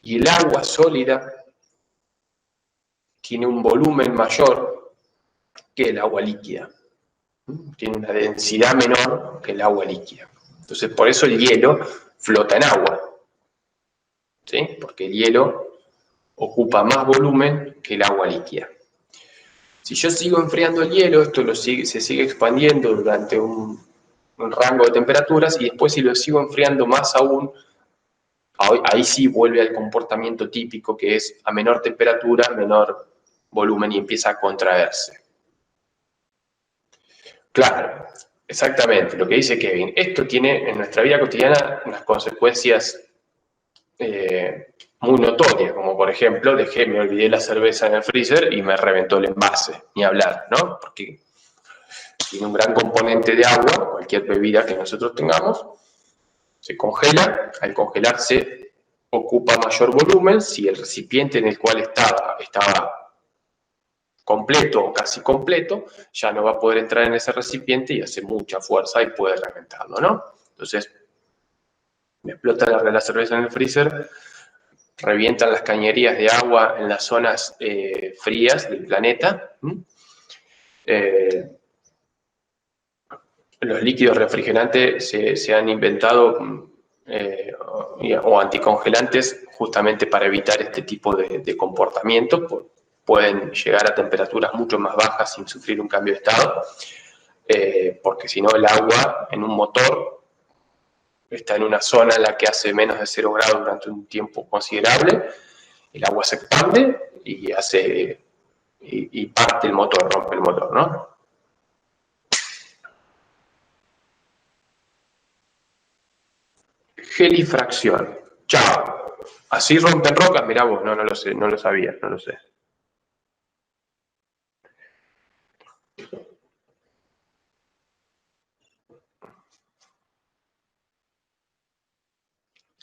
Y el agua sólida tiene un volumen mayor que el agua líquida. Tiene una densidad menor que el agua líquida. Entonces, por eso el hielo flota en agua, ¿sí? Porque el hielo ocupa más volumen que el agua líquida. Si yo sigo enfriando el hielo, esto se sigue expandiendo durante un rango de temperaturas y después si lo sigo enfriando más aún, ahí sí vuelve al comportamiento típico que es a menor temperatura, menor volumen y empieza a contraerse. Claro, exactamente, lo que dice Kevin. Esto tiene en nuestra vida cotidiana unas consecuencias muy notorias, como por ejemplo, me olvidé la cerveza en el freezer y me reventó el envase, ni hablar, ¿no? Porque tiene un gran componente de agua, cualquier bebida que nosotros tengamos, se congela, al congelarse ocupa mayor volumen, si el recipiente en el cual estaba completo o casi completo, ya no va a poder entrar en ese recipiente y hace mucha fuerza y puede reventarlo, ¿no? Entonces, me explota la cerveza en el freezer, revientan las cañerías de agua en las zonas frías del planeta. Los líquidos refrigerantes se han inventado o anticongelantes justamente para evitar este tipo de comportamientos. Pueden llegar a temperaturas mucho más bajas sin sufrir un cambio de estado, porque si no el agua en un motor está en una zona en la que hace menos de 0 grados durante un tiempo considerable, el agua se expande y parte el motor, rompe el motor, ¿no? Gelifracción. Chao. ¿Así rompen rocas? Mirá vos, no lo sé, no lo sabía, no lo sé.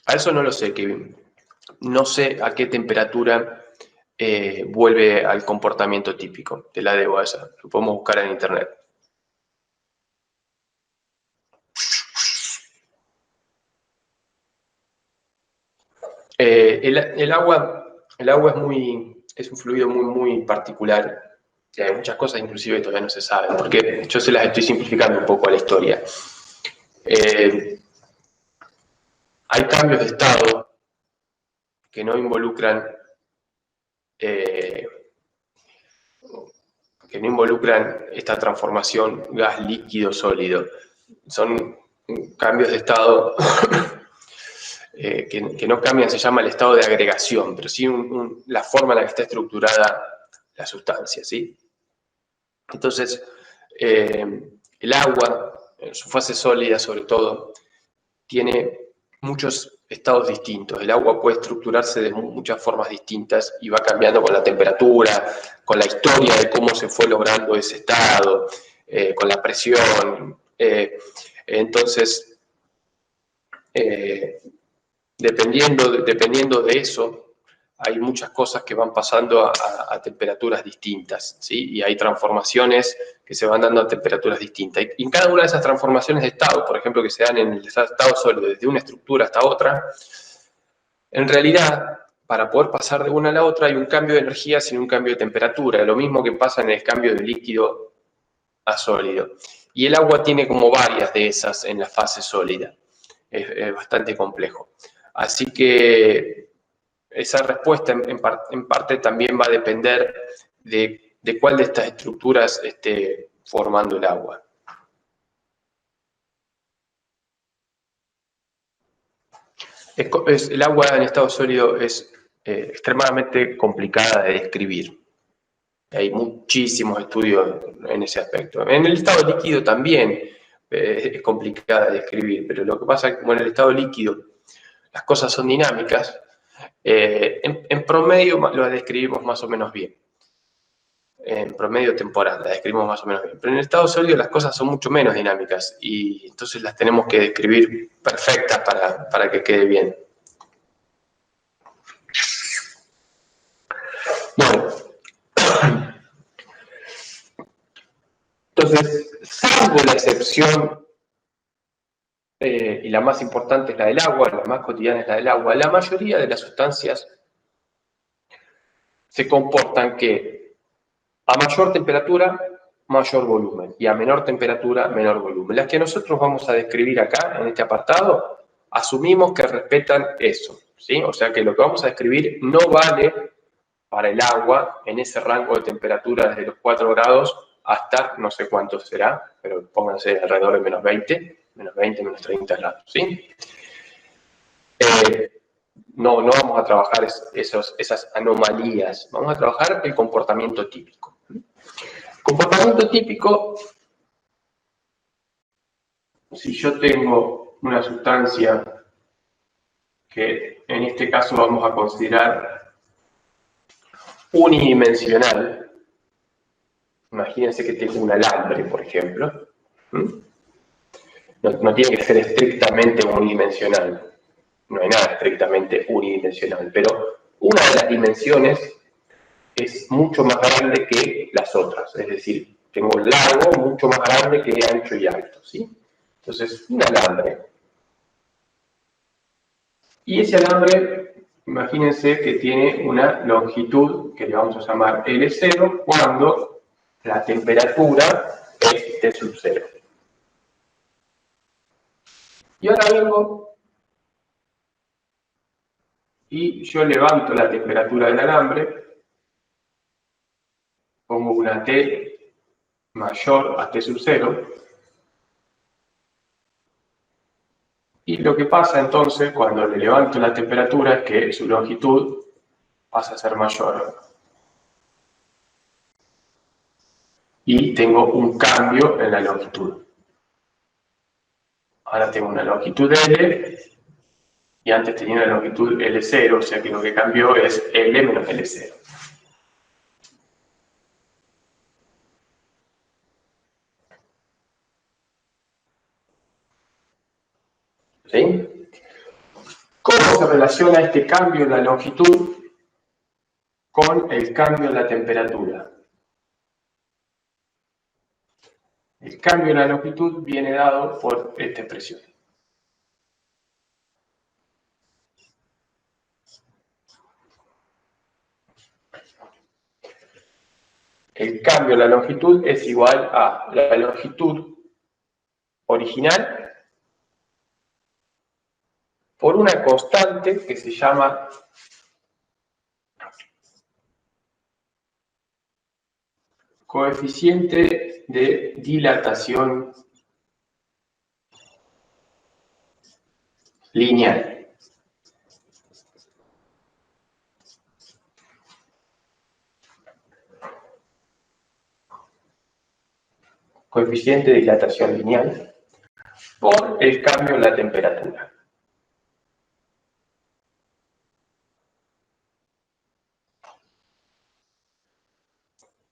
A eso no lo sé, Kevin. No sé a qué temperatura vuelve al comportamiento típico. Te la debo a esa. Lo podemos buscar en internet. El agua es un fluido muy particular. Hay muchas cosas inclusive todavía no se saben, porque yo se las estoy simplificando un poco a la historia. Hay cambios de estado que no involucran esta transformación gas líquido sólido. Son cambios de estado que no cambian, se llama el estado de agregación, pero sí la forma en la que está estructurada la sustancia, ¿sí? Entonces, el agua, en su fase sólida sobre todo, tiene muchos estados distintos. El agua puede estructurarse de muchas formas distintas y va cambiando con la temperatura, con la historia de cómo se fue logrando ese estado, con la presión. Entonces, dependiendo de eso, hay muchas cosas que van pasando a temperaturas distintas, ¿sí? Y hay transformaciones que se van dando a temperaturas distintas. Y en cada una de esas transformaciones de estado, por ejemplo, que se dan en el estado sólido desde una estructura hasta otra, en realidad, para poder pasar de una a la otra hay un cambio de energía sin un cambio de temperatura, lo mismo que pasa en el cambio de líquido a sólido. Y el agua tiene como varias de esas en la fase sólida. es bastante complejo. Así que esa respuesta en parte también va a depender de cuál de estas estructuras esté formando el agua. El agua en estado sólido es extremadamente complicada de describir. Hay muchísimos estudios en ese aspecto. En el estado líquido también es complicada de describir, pero lo que pasa es que como en el estado líquido las cosas son dinámicas, en promedio lo describimos más o menos bien. En promedio temporal la describimos más o menos bien. Pero en el estado sólido las cosas son mucho menos dinámicas y entonces las tenemos que describir perfectas para que quede bien. Bueno. Entonces, salvo la excepción, y la más importante es la del agua, la más cotidiana es la del agua, la mayoría de las sustancias se comportan que a mayor temperatura, mayor volumen, y a menor temperatura, menor volumen. Las que nosotros vamos a describir acá, en este apartado, asumimos que respetan eso, ¿sí? O sea que lo que vamos a describir no vale para el agua en ese rango de temperatura desde los 4 grados hasta no sé cuánto será, pero pónganse alrededor de menos 20, menos 30 grados, ¿sí? No vamos a trabajar esas anomalías, vamos a trabajar el comportamiento típico. Comportamiento típico, si yo tengo una sustancia que en este caso vamos a considerar unidimensional, imagínense que tengo un alambre, por ejemplo. No tiene que ser estrictamente unidimensional. No hay nada estrictamente unidimensional, pero una de las dimensiones es mucho más grande que las otras. Es decir, tengo largo mucho más grande que ancho y alto, ¿sí? Entonces, un alambre. Y ese alambre, imagínense que tiene una longitud que le vamos a llamar L0 cuando la temperatura es T sub 0. Y ahora vengo y yo levanto la temperatura del alambre, pongo una T mayor a T sub 0, y lo que pasa entonces cuando le levanto la temperatura es que su longitud pasa a ser mayor. Y tengo un cambio en la longitud. Ahora tengo una longitud L, y antes tenía una longitud L0, o sea que lo que cambió es L menos L0. ¿Sí? ¿Cómo se relaciona este cambio en la longitud con el cambio en la temperatura? El cambio en la longitud viene dado por esta expresión. El cambio en la longitud es igual a la longitud original por una constante que se llama coeficiente de dilatación lineal. Coeficiente de dilatación lineal por el cambio en la temperatura.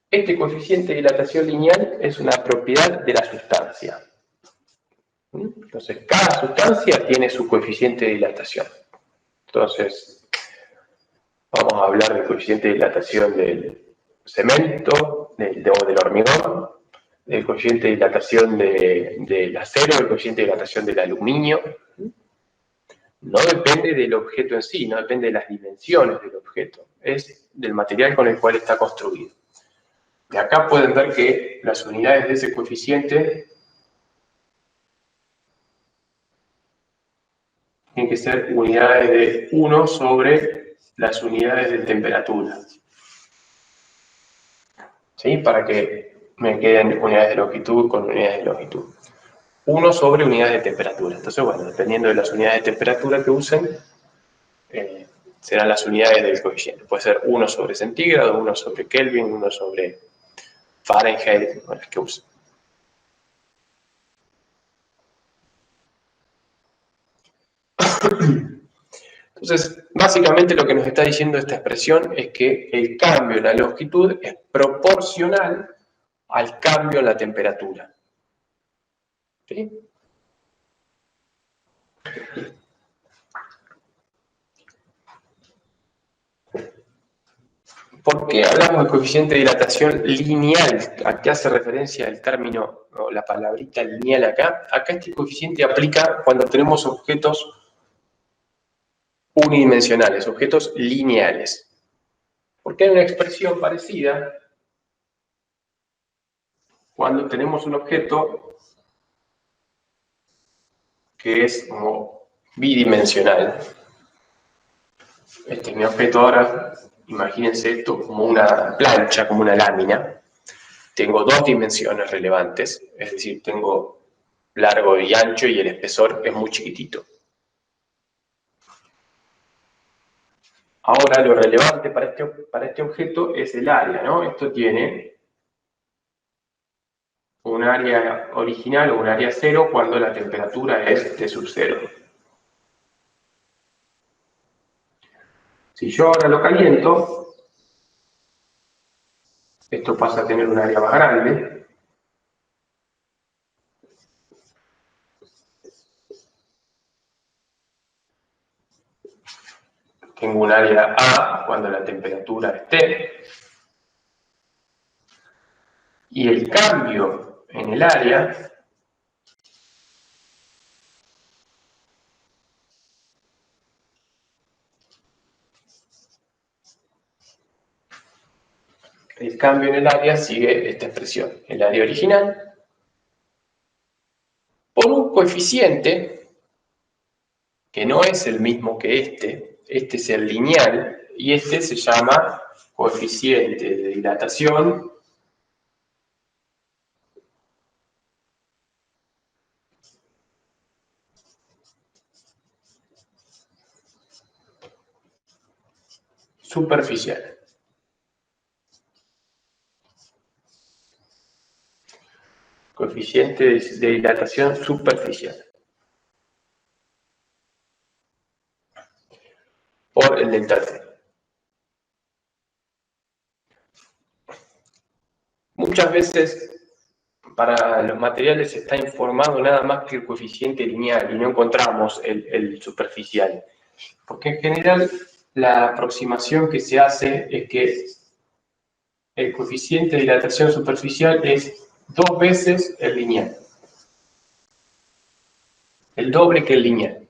Este coeficiente de dilatación lineal es una propiedad de la sustancia. Entonces, cada sustancia tiene su coeficiente de dilatación. Entonces, vamos a hablar del coeficiente de dilatación del cemento, del hormigón, del coeficiente de dilatación del acero, del coeficiente de dilatación del aluminio. No depende del objeto en sí, no depende de las dimensiones del objeto, es del material con el cual está construido. De acá pueden ver que las unidades de ese coeficiente tienen que ser unidades de 1 sobre las unidades de temperatura. ¿Sí? Para que me queden unidades de longitud con unidades de longitud. 1 sobre unidades de temperatura. Entonces, bueno, dependiendo de las unidades de temperatura que usen, serán las unidades del coeficiente. Puede ser 1 sobre centígrado, 1 sobre Kelvin, 1 sobre Fahrenheit, o las que usen. Entonces, básicamente lo que nos está diciendo esta expresión es que el cambio en la longitud es proporcional al cambio en la temperatura. ¿Sí? ¿Por qué hablamos del coeficiente de dilatación lineal? ¿A qué hace referencia el término o la palabrita lineal acá? Acá este coeficiente aplica cuando tenemos objetos unidimensionales, objetos lineales. Porque hay una expresión parecida cuando tenemos un objeto que es como bidimensional. Este es mi objeto ahora, imagínense esto como una plancha, como una lámina. Tengo dos dimensiones relevantes, es decir, tengo largo y ancho y el espesor es muy chiquitito. Ahora lo relevante para este objeto es el área, ¿no? Esto tiene un área original o un área cero cuando la temperatura es T sub 0. Si yo ahora lo caliento, esto pasa a tener un área más grande. Tengo un área A cuando la temperatura es T. Y el cambio en el área sigue esta expresión. El área original por un coeficiente que no es el mismo que este es el lineal, y este se llama coeficiente de dilatación superficial. Coeficiente de dilatación superficial. Por el delta T. Muchas veces para los materiales está informado nada más que el coeficiente lineal y no encontramos el superficial. Porque en general la aproximación que se hace es que el coeficiente de dilatación superficial es 2 veces el lineal. El doble que el lineal.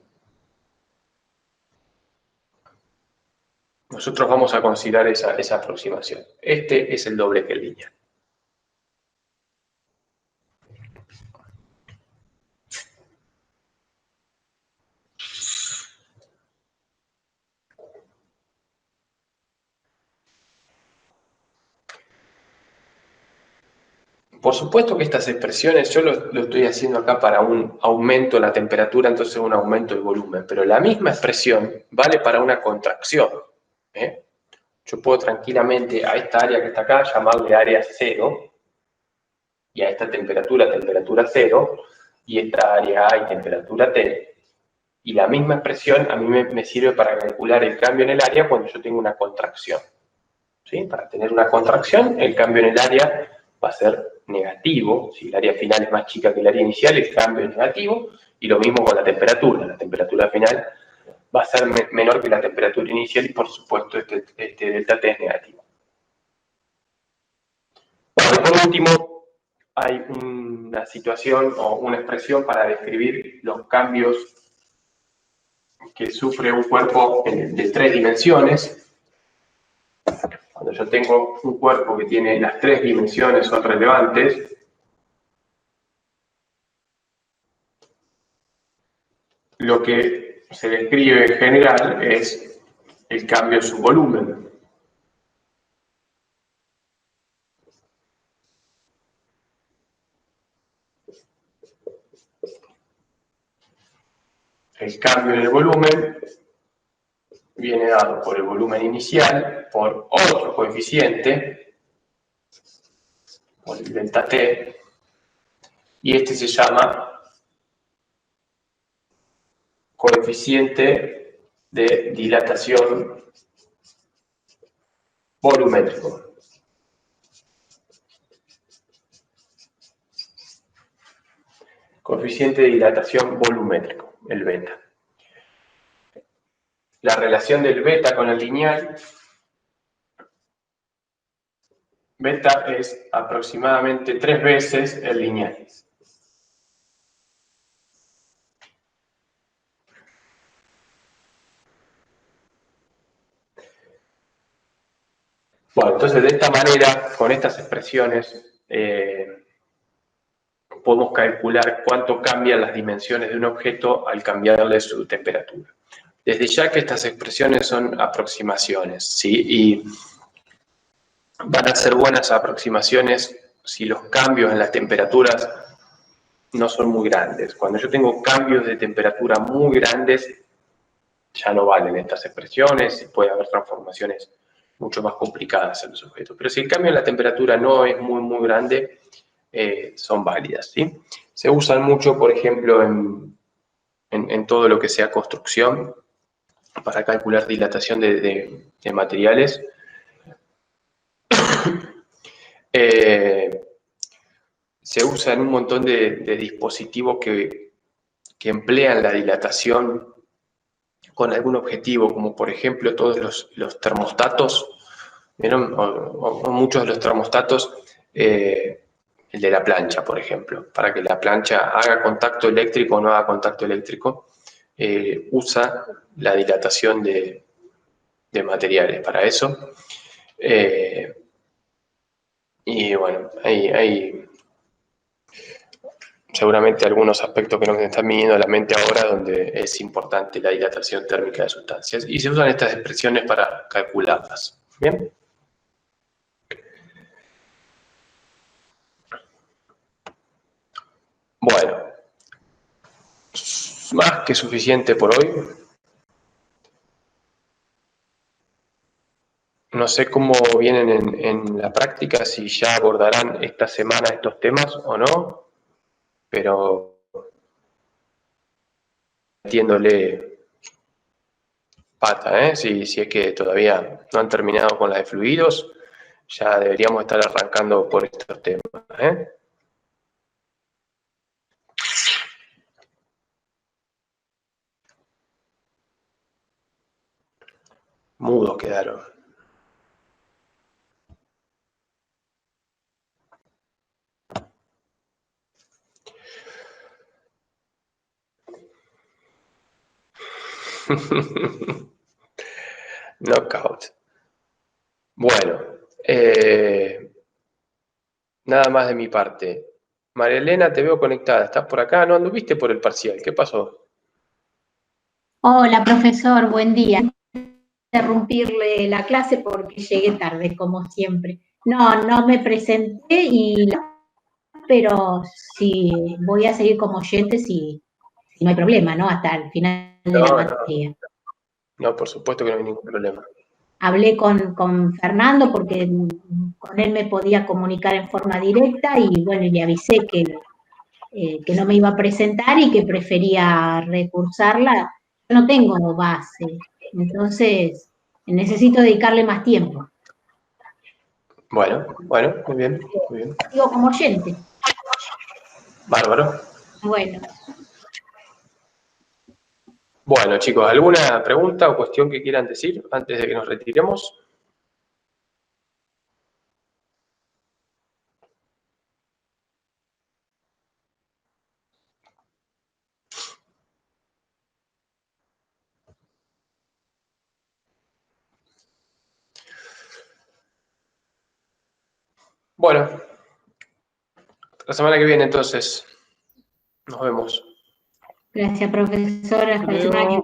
Nosotros vamos a considerar esa aproximación. Este es el doble que el lineal. Por supuesto que estas expresiones, yo lo estoy haciendo acá para un aumento en la temperatura, entonces un aumento del volumen, pero la misma expresión vale para una contracción. Yo puedo tranquilamente a esta área que está acá llamarle área 0, y a esta temperatura 0, y esta área A y temperatura T. Y la misma expresión a mí me sirve para calcular el cambio en el área cuando yo tengo una contracción. ¿Sí? Para tener una contracción, el cambio en el área va a ser negativo. Si el área final es más chica que el área inicial, el cambio es negativo. Y lo mismo con la temperatura. La temperatura final va a ser menor que la temperatura inicial y, por supuesto, este delta T es negativo. Bueno, y por último, hay una situación o una expresión para describir los cambios que sufre un cuerpo de 3 dimensiones. Cuando yo tengo un cuerpo que tiene las 3 dimensiones son relevantes, lo que se describe en general es el cambio de su volumen. El cambio en el volumen viene dado por el volumen inicial, por otro coeficiente, por el delta T, y este se llama coeficiente de dilatación volumétrico. Coeficiente de dilatación volumétrico, el beta. La relación del beta con el lineal, beta es aproximadamente 3 veces el lineal. Bueno, entonces de esta manera, con estas expresiones, podemos calcular cuánto cambian las dimensiones de un objeto al cambiarle su temperatura. Desde ya que estas expresiones son aproximaciones, ¿sí? Y van a ser buenas aproximaciones si los cambios en las temperaturas no son muy grandes. Cuando yo tengo cambios de temperatura muy grandes, ya no valen estas expresiones y puede haber transformaciones mucho más complicadas en los objetos. Pero si el cambio en la temperatura no es muy grande, son válidas, ¿sí? Se usan mucho, por ejemplo, en todo lo que sea construcción, para calcular dilatación de materiales. Se usa en un montón de dispositivos que emplean la dilatación con algún objetivo, como por ejemplo todos los termostatos, ¿vieron? O muchos de los termostatos, el de la plancha, por ejemplo, para que la plancha haga contacto eléctrico o no haga contacto eléctrico, usa la dilatación de materiales para eso. Y bueno, hay seguramente algunos aspectos que nos están viniendo a la mente ahora donde es importante la dilatación térmica de sustancias. Y se usan estas expresiones para calcularlas. ¿Bien? Bueno, más que suficiente por hoy. No sé cómo vienen en la práctica, si ya abordarán esta semana estos temas o no, pero metiéndole pata, si es que todavía no han terminado con la de fluidos, ya deberíamos estar arrancando por estos temas, Mudos quedaron. Knockout. Bueno, nada más de mi parte. María Elena, te veo conectada. ¿Estás por acá? ¿No anduviste por el parcial? ¿Qué pasó? Hola, profesor, buen día. Interrumpirle la clase porque llegué tarde, como siempre. No me presenté, pero sí voy a seguir como oyente si no hay problema, ¿no? Hasta el final de la materia. No, por supuesto que no hay ningún problema. Hablé con Fernando porque con él me podía comunicar en forma directa y bueno, le avisé que no me iba a presentar y que prefería recursarla. Yo no tengo base, entonces necesito dedicarle más tiempo. Bueno, muy bien. Digo como oyente. Bárbaro. Bueno. Bueno, chicos, ¿alguna pregunta o cuestión que quieran decir antes de que nos retiremos? Bueno, la semana que viene entonces nos vemos. Gracias, profesora. Hasta la semana que viene.